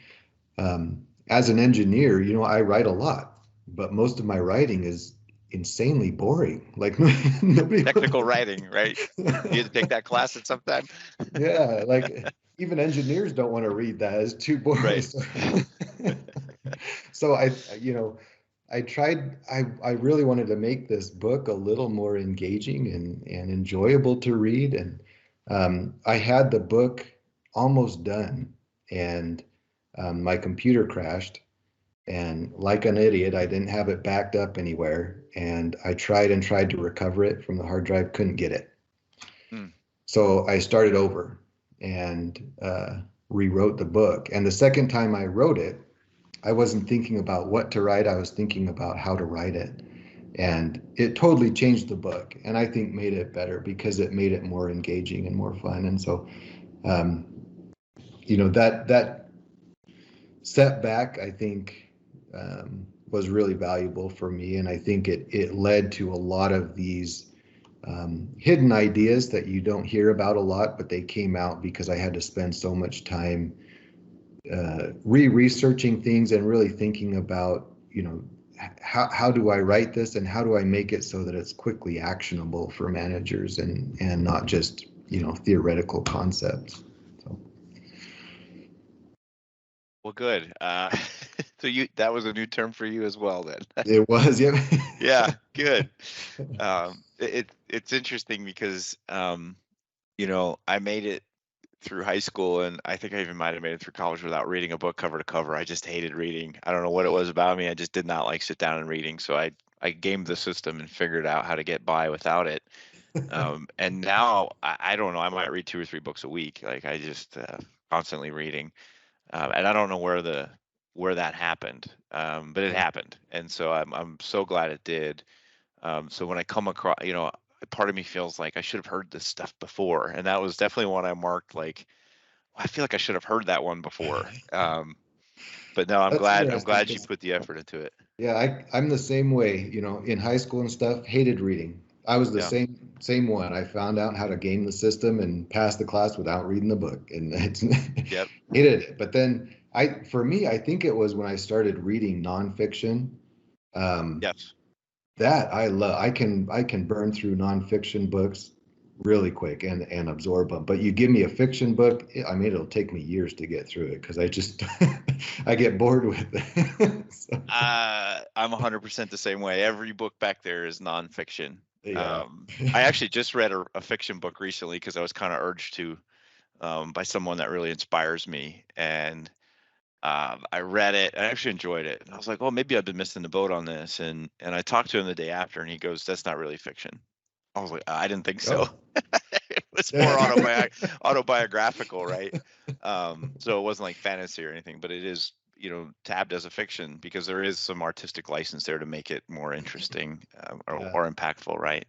as an engineer, I write a lot, but most of my writing is insanely boring. Like nobody. Technical writing, right? You had to take that class at some time? Yeah, like even engineers don't want to read that. It's too boring. Right. So, so I tried, I really wanted to make this book a little more engaging and enjoyable to read. And I had the book almost done, and my computer crashed. And like an idiot, I didn't have it backed up anywhere. And I tried and tried to recover it from the hard drive, couldn't get it. Hmm. So I started over and rewrote the book. And the second time I wrote it, I wasn't thinking about what to write. I was thinking about how to write it. And it totally changed the book. And I think made it better because it made it more engaging and more fun. And so, um, that setback, I think, was really valuable for me. And I think it led to a lot of these hidden ideas that you don't hear about a lot, but they came out because I had to spend so much time re-researching things and really thinking about, how do I write this and how do I make it so that it's quickly actionable for managers and not just, theoretical concepts. So Well, good. So that was a new term for you as well then. it was, yeah. Yeah, good. It's interesting because I made it through high school, and I think I even might have made it through college without reading a book cover to cover. I just hated reading. I don't know what it was about me. I just did not like sit down and reading. So I gamed the system and figured out how to get by without it. And now I don't know. I might read 2 or 3 books a week. Like I just constantly reading, and I don't know where that happened, but it happened, and so I'm so glad it did. So when I come across, part of me feels like I should have heard this stuff before, and that was definitely one I marked like, "Well, I feel like I should have heard that one before." But no, I'm That's glad. I'm interesting glad you because, put the effort into it. yeah, I'm the same way, in high school and stuff, hated reading. I was the Yeah. same one. I found out how to game the system and pass the class without reading the book, and it's Yep. hated it. But then for me, I think it was when I started reading nonfiction. Um, Yes. that I love. I can burn through nonfiction books really quick and absorb them. But you give me a fiction book, I mean, it'll take me years to get through it because I just I get bored with it. So, I'm 100% the same way. Every book back there is nonfiction. yeah. I actually just read a fiction book recently because I was kind of urged to by someone that really inspires me, and I read it. I actually enjoyed it. And I was like, "Oh, maybe I've been missing the boat on this." And I talked to him the day after, and he goes, "That's not really fiction." I was like, "I didn't think so." Oh. It was more autobiographical, right? So it wasn't like fantasy or anything, but tabbed as a fiction because there is some artistic license there to make it more interesting, Yeah. or impactful, right?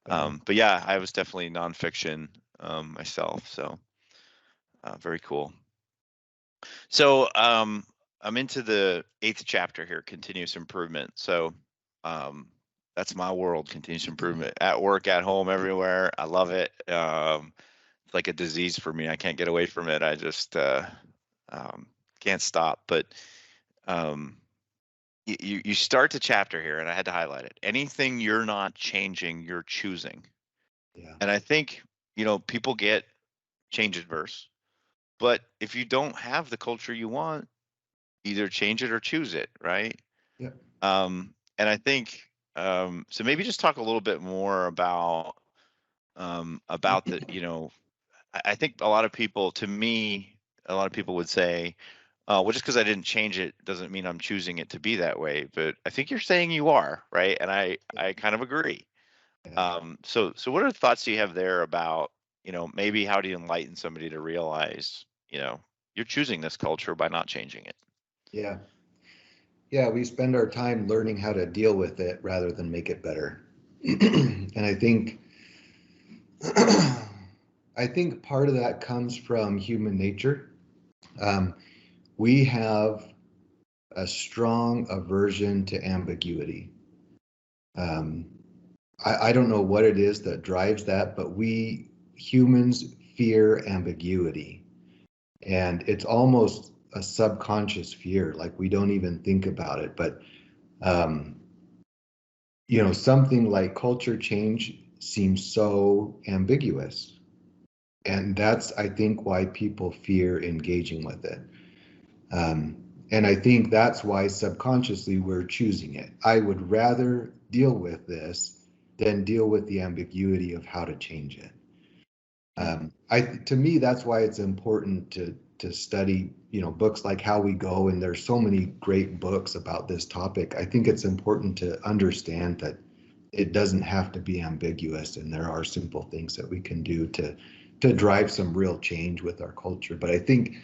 Uh, But yeah, I was definitely nonfiction myself, so very cool. So I'm into the eighth chapter here, continuous improvement. So um, that's my world, continuous improvement at work, at home, everywhere. I love it. It's like a disease for me. I can't get away from it. I just um, can't stop. But um, you start the chapter here, and I had to highlight it. Anything you're not changing, you're choosing. yeah. And I think people get change adverse. But if you don't have the culture you want, either change it or choose it, right? Yeah. And I think so. Maybe just talk a little bit more about the. I think a lot of people, to me, a lot of people would say, well, just because I didn't change it doesn't mean I'm choosing it to be that way. But I think you're saying you are, right? And I kind of agree. Yeah. So what are the thoughts you have there about, maybe how do you enlighten somebody to realize, you're choosing this culture by not changing it? Yeah. Yeah. We spend our time learning how to deal with it rather than make it better. And I think part of that comes from human nature. Um, we have a strong aversion to ambiguity. Um, I don't know what it is that drives that, but we humans fear ambiguity. And it's almost a subconscious fear, like we don't even think about it. But, um, something like culture change seems so ambiguous. And that's, I think, why people fear engaging with it. Um, and I think that's why subconsciously we're choosing it. I would rather deal with this than deal with the ambiguity of how to change it. Hmm. To me, that's why it's important to study, books like How We Go, and there's so many great books about this topic. I think it's important to understand that it doesn't have to be ambiguous, and there are simple things that we can do to drive some real change with our culture. But I think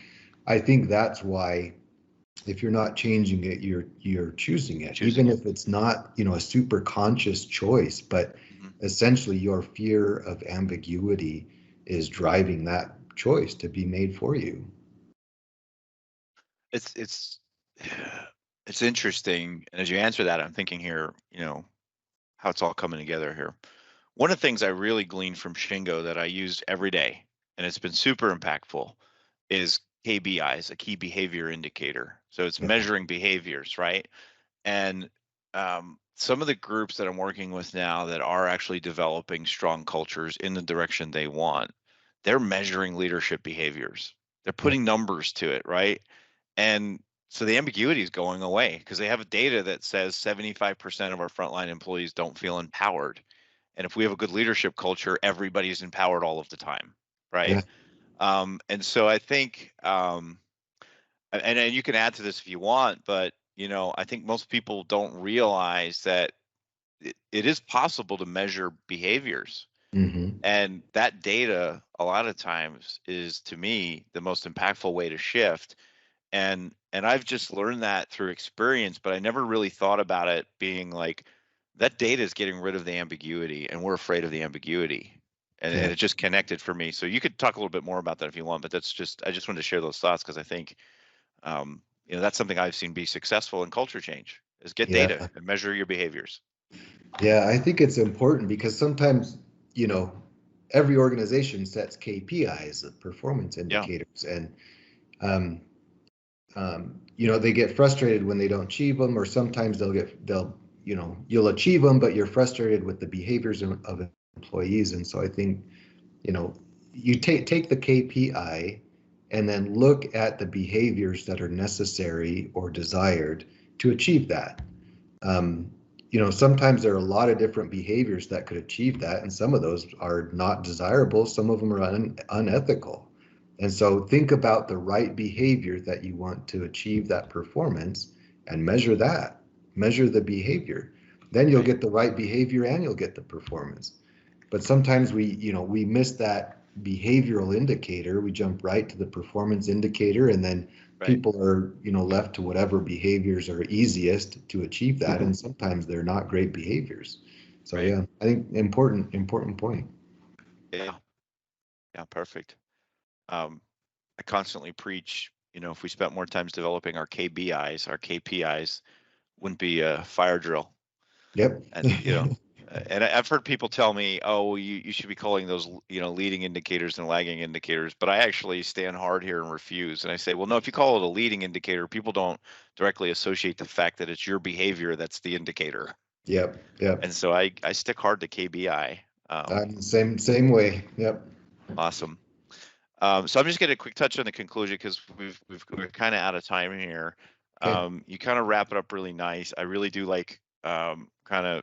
that's why if you're not changing it, you're choosing it, Choosing even it. if it's not, a super conscious choice, but Hmm. essentially your fear of ambiguity is driving that choice to be made for you. It's it's interesting, and as you answer that, I'm thinking here, how it's all coming together here. One of the things I really gleaned from Shingo that I use every day, and it's been super impactful, is KBIs, a key behavior indicator. So it's Yeah, measuring behaviors, right? And some of the groups that I'm working with now that are actually developing strong cultures in the direction they want, they're measuring leadership behaviors. They're yeah, putting numbers to it, right? And so the ambiguity is going away because they have data that says 75% of our frontline employees don't feel empowered. And if we have a good leadership culture, everybody's empowered all of the time, right? yeah. And so I think, and you can add to this if you want, but I think most people don't realize that it is possible to measure behaviors, Hmm. and that data a lot of times is, to me, the most impactful way to shift. And I've just learned that through experience, but I never really thought about it being like that data is getting rid of the ambiguity, and we're afraid of the ambiguity. And Yeah, it just connected for me. So you could talk a little bit more about that if you want, but I just wanted to share those thoughts because I think that's something I've seen be successful in culture change is get data yeah, and measure your behaviors. yeah. I think it's important because sometimes, you know, every organization sets KPIs, performance Yeah. indicators, and um, they get frustrated when they don't achieve them, or sometimes you'll achieve them, but you're frustrated with the behaviors of employees. And so I think, you know, you take the KPI and then look at the behaviors that are necessary or desired to achieve that. Um, sometimes there are a lot of different behaviors that could achieve that, and some of those are not desirable. Some of them are unethical. And so think about the right behavior that you want to achieve that performance and measure that. Measure the behavior. Then you'll Right. get the right behavior and you'll get the performance. But sometimes we miss that behavioral indicator. We jump right to the performance indicator, and then right, people are, left to whatever behaviors are easiest to achieve that, and sometimes they're not great behaviors. So right. yeah, I think important point. Yeah, yeah, perfect. Um, I constantly preach, if we spent more times developing our KBIs, our KPIs wouldn't be a fire drill. Yep. And, and I've heard people tell me, oh, you should be calling those, leading indicators and lagging indicators. But I actually stand hard here and refuse. And I say, well, no, if you call it a leading indicator, people don't directly associate the fact that it's your behavior that's the indicator. Yep. Yep. And so I stick hard to KBI. I'm the same way. Yep. Awesome. So I'm just going to quick touch on the conclusion because we're kind of out of time here. Okay. You kind of wrap it up really nice. I really do like kind of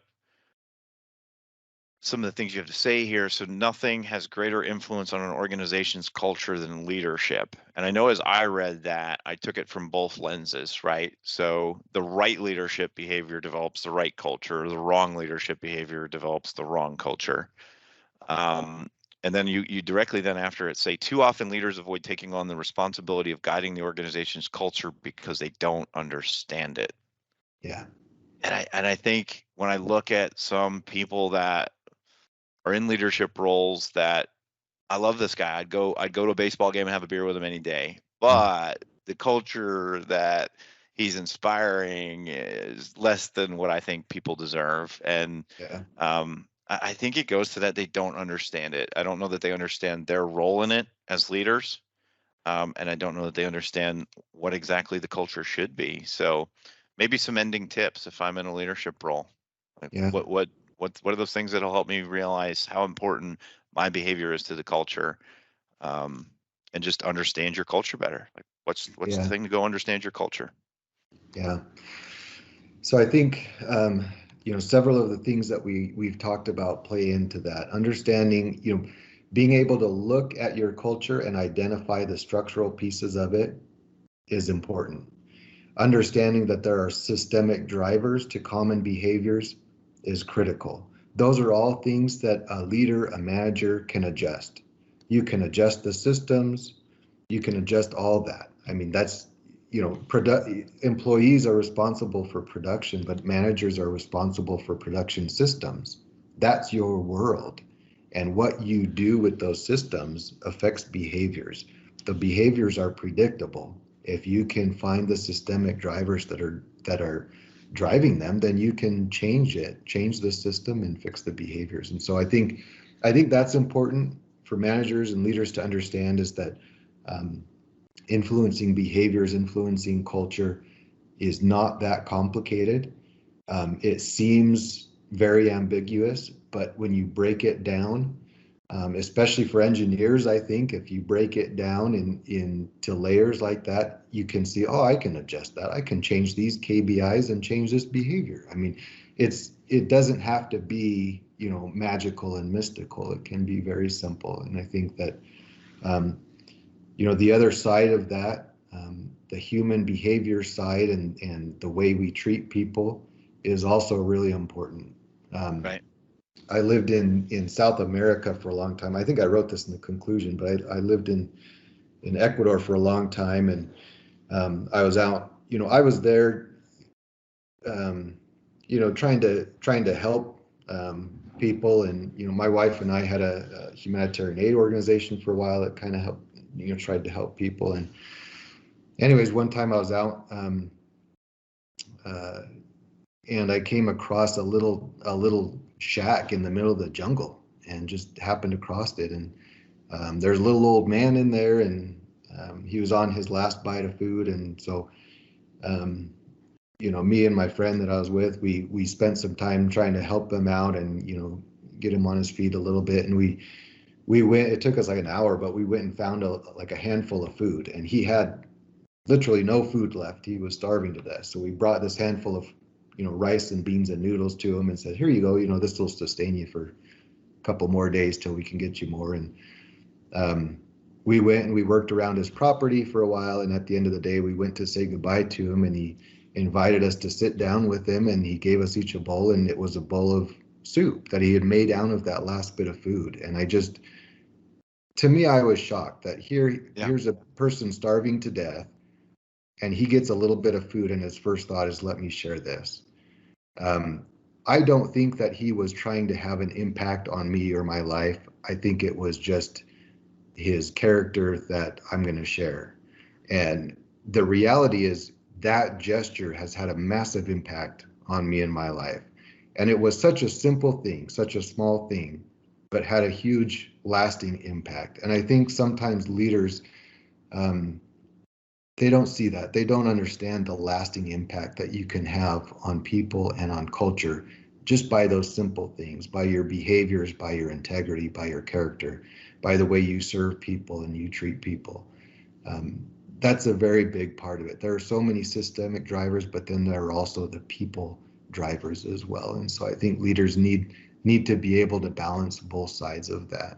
some of the things you have to say here. So nothing has greater influence on an organization's culture than leadership. And I know as I read that, I took it from both lenses, right? So the right leadership behavior develops the right culture. The wrong leadership behavior develops the wrong culture. Um, and then you directly then after it say too often leaders avoid taking on the responsibility of guiding the organization's culture because they don't understand it. Yeah. And I think when I look at some people that are in leadership roles that I love this guy. I'd go to a baseball game and have a beer with him any day. Mm. But the culture that he's inspiring is less than what I think people deserve. And Yeah. I think it goes to that they don't understand it. I don't know that they understand their role in it as leaders. And I don't know that they understand what exactly the culture should be. So maybe some ending tips if I'm in a leadership role. Like Yeah. what are those things that'll help me realize how important my behavior is to the culture, um, and just understand your culture better. Like what's the Yeah. thing to go understand your culture? Yeah. So I think several of the things that we've talked about play into that. Understanding, being able to look at your culture and identify the structural pieces of it is important. Understanding that there are systemic drivers to common behaviors is critical. Those are all things that a leader, a manager can adjust. You can adjust the systems, you can adjust all that. I mean, that's, employees are responsible for production, but managers are responsible for production systems. That's your world. And what you do with those systems affects behaviors. The behaviors are predictable. If you can find the systemic drivers that are driving them, then you can change the system and fix the behaviors. And so I think that's important for managers and leaders to understand, is that um, influencing behaviors, influencing culture is not that complicated. It seems very ambiguous, but when you break it down, especially for engineers, I think if you break it down into layers like that, you can see, oh, I can adjust that. I can change these KBIs and change this behavior. I mean, it doesn't have to be, magical and mystical. It can be very simple. And I think that um, the other side of that, the human behavior side and the way we treat people is also really important. Um, Right. I lived in South America for a long time. I think I wrote this in the conclusion, but I lived in Ecuador for a long time, and I was out. I was there, um, trying to help people, and my wife and I had a humanitarian aid organization for a while that kind of helped, tried to help people. And anyways, one time I was out, uh, and I came across a little shack in the middle of the jungle, and just happened across it. And there's a little old man in there, and he was on his last bite of food. And so, um, me and my friend that I was with, we spent some time trying to help him out, and get him on his feet a little bit. And we went. It took us like an hour, but we went and found like a handful of food, and he had literally no food left. He was starving to death. So we brought this handful of, rice and beans and noodles to him and said, here you go. This will sustain you for a couple more days till we can get you more. And um, we went and we worked around his property for a while. And at the end of the day, we went to say goodbye to him, and he invited us to sit down with him, and he gave us each a bowl, and it was a bowl of soup that he had made out of that last bit of food. And to me, I was shocked that Yeah. here's a person starving to death, and he gets a little bit of food, and his first thought is, let me share this. Um, I don't think that he was trying to have an impact on me or my life. I think it was just his character that I'm going to share. And the reality is that gesture has had a massive impact on me in my life. And it was such a simple thing, such a small thing, but had a huge lasting impact. And I think sometimes leaders, um, they don't see that. They don't understand the lasting impact that you can have on people and on culture just by those simple things, by your behaviors, by your integrity, by your character, by the way you serve people and you treat people. Um, that's a very big part of it. There are so many systemic drivers, but then there are also the people drivers as well. And so I think leaders need to be able to balance both sides of that.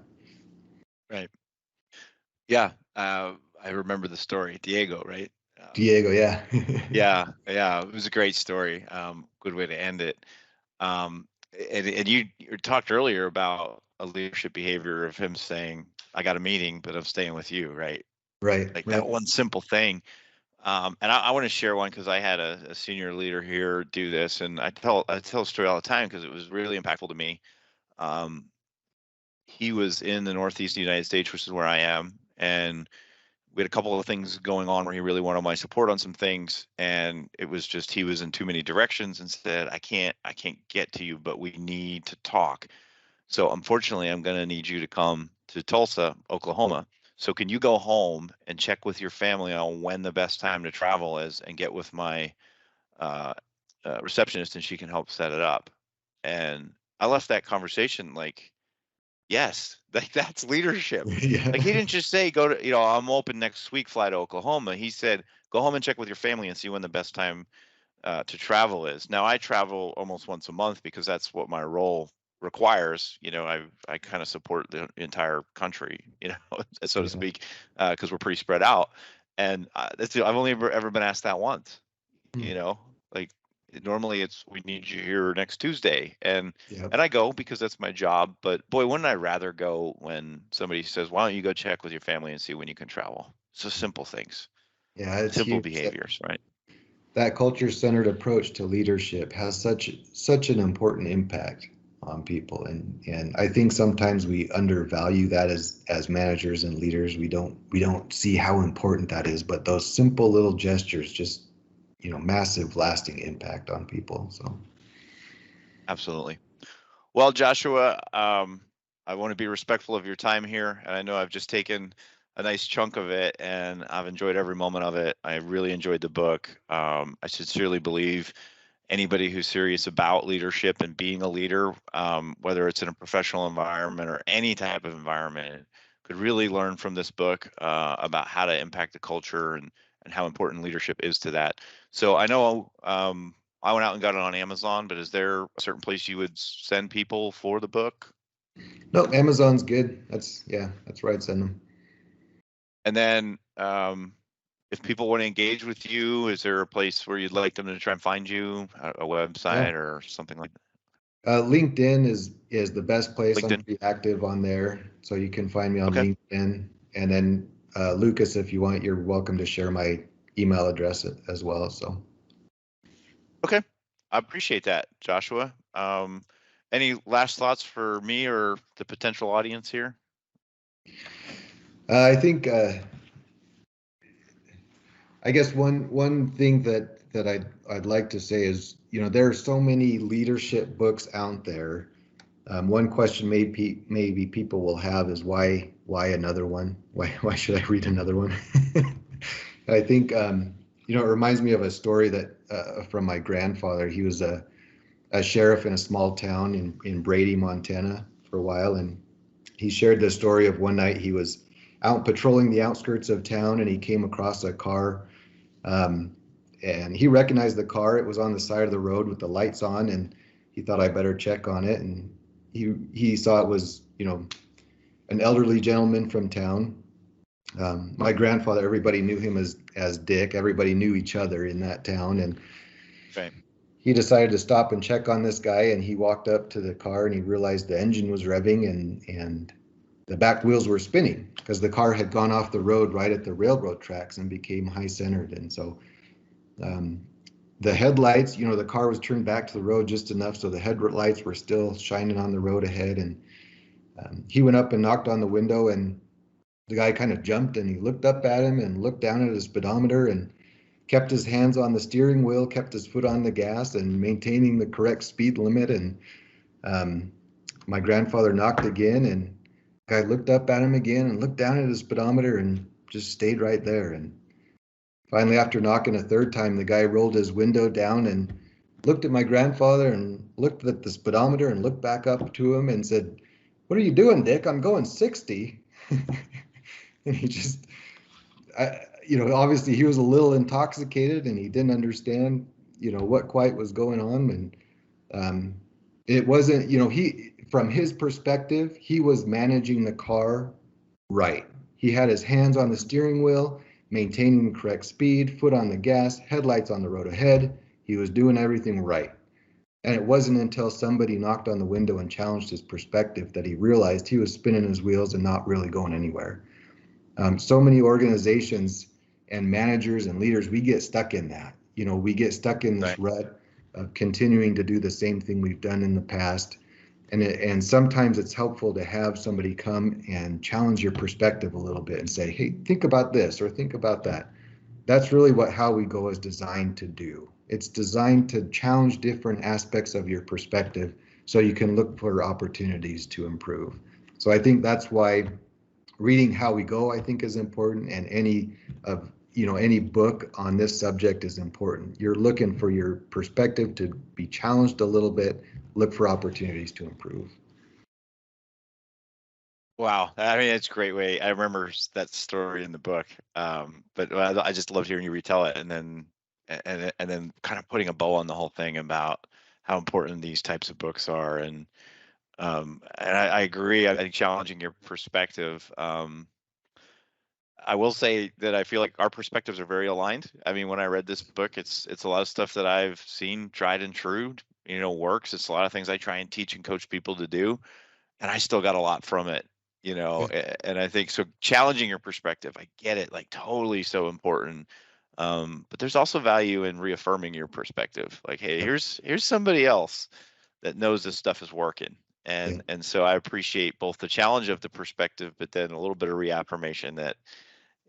Right. Yeah. I remember the story, Diego, right? Diego, yeah. Yeah, yeah, it was a great story. Good way to end it. Um, and you talked earlier about a leadership behavior of him saying, "I got a meeting, but I'm staying with you," right? Right, Like that right. one simple thing. And I want to share one because I had a senior leader here do this, and I tell a story all the time because it was really impactful to me. Um, he was in the Northeast United States, which is where I am, and we had a couple of things going on where he really wanted my support on some things, and it was just he was in too many directions and said, I can't get to you, but we need to talk. So unfortunately, I'm going to need you to come to Tulsa, Oklahoma. So can you go home and check with your family on when the best time to travel is, and get with my uh, receptionist, and she can help set it up. And I left that conversation like, yes, like that's leadership. Like he Yeah. didn't just say, go to, I'm open next week, fly to Oklahoma. He said, go home and check with your family and see when the best time to travel is. Now I travel almost once a month because that's what my role requires. I kind of support the entire country, so to Yeah. speak, because we're pretty spread out. And I've only ever been asked that once. Hmm. You know, like normally it's we need you here next Tuesday, and Yep. I go because that's my job. But boy, wouldn't I rather go when somebody says, "Why don't you go check with your family and see when you can travel?" So simple things, Yeah, it's simple huge. behaviors, right? That culture-centered approach to leadership has such an important impact on people, and I think sometimes we undervalue that as managers and leaders. We don't see how important that is, but those simple little gestures just massive lasting impact on people. So Absolutely. Well, Joshua, I want to be respectful of your time here, and I know I've just taken a nice chunk of it, and I've enjoyed every moment of it. I really enjoyed the book. I sincerely believe anybody who's serious about leadership and being a leader, whether it's in a professional environment or any type of environment, could really learn from this book about how to impact the culture and how important leadership is to that. So I know I went out and got it on Amazon, but is there a certain place you would send people for the book? no, Amazon's good. That's right. Send them. And then if people want to engage with you, is there a place where you'd like them to try and find you, a Yeah. website or something like that? LinkedIn is the best place. I'm LinkedIn? pretty active on there, so you can find me on Okay. LinkedIn. And then Lucas, if you want, you're welcome to share my email address as well. So Okay. I appreciate that, Joshua. Any last thoughts for me or the potential audience here? I think I guess one thing that I'd like to say is there are so many leadership books out there. One question maybe people will have is why another one? Why should I read another one? I think it reminds me of a story that from my grandfather. He was a sheriff in a small town in Brady, Montana, for a while, and he shared the story of one night he was out patrolling the outskirts of town, and he came across a car, um, and he recognized the car. It was on the side of the road with the lights on, and he thought I better check on it, and he saw it was an elderly gentleman from town. My grandfather, everybody knew him as Dick. Everybody knew each other in that town, and Right. he decided to stop and check on this guy. And he walked up to the car and he realized the engine was revving, and the back wheels were spinning because the car had gone off the road right at the railroad tracks and became high centered. And so um, the headlights, the car was turned back to the road just enough so the headlights were still shining on the road ahead. And he went up and knocked on the window, and the guy kind of jumped and he looked up at him and looked down at his speedometer and kept his hands on the steering wheel, kept his foot on the gas and maintaining the correct speed limit. And um, my grandfather knocked again, and the guy looked up at him again and looked down at his speedometer and just stayed right there. And finally, after knocking a third time, the guy rolled his window down and looked at my grandfather and looked at the speedometer and looked back up to him and said, "What are you doing, Dick? I'm going 60." And he just, obviously he was a little intoxicated and he didn't understand, what quite was going on. And it wasn't, from his perspective, he was managing the car right. He had his hands on the steering wheel, maintaining the correct speed, foot on the gas, headlights on the road ahead. He was doing everything right. And it wasn't until somebody knocked on the window and challenged his perspective that he realized he was spinning his wheels and not really going anywhere. So many organizations and managers and leaders, we get stuck in that. We get stuck in this Right. rut of continuing to do the same thing we've done in the past. And sometimes it's helpful to have somebody come and challenge your perspective a little bit and say, hey, think about this or think about that. That's really what How We Go is designed to do. It's designed to challenge different aspects of your perspective so you can look for opportunities to improve. So I think that's why reading How We Go, I think, is important, and any book on this subject is important. You're looking for your perspective to be challenged a little bit, look for opportunities to improve. Wow. I mean, it's a great way. I remember that story in the book. But I just loved hearing you retell it, and then kind of putting a bow on the whole thing about how important these types of books are. And I agree. I think challenging your perspective. I will say that I feel like our perspectives are very aligned. I mean, when I read this book, it's a lot of stuff that I've seen tried and true, works. It's a lot of things I try and teach and coach people to do, and I still got a lot from it, Yeah, and I think so challenging your perspective, I get it, like totally so important. But there's also value in reaffirming your perspective. Like, hey, yeah, here's somebody else that knows this stuff is working. yeah, And so I appreciate both the challenge of the perspective, but then a little bit of reaffirmation that,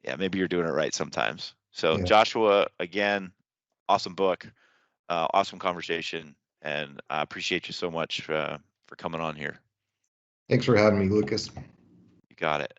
yeah, maybe you're doing it right sometimes. So yeah. Joshua, again, awesome book, awesome conversation, and I appreciate you so much for coming on here. Thanks for having me, Lucas. You got it.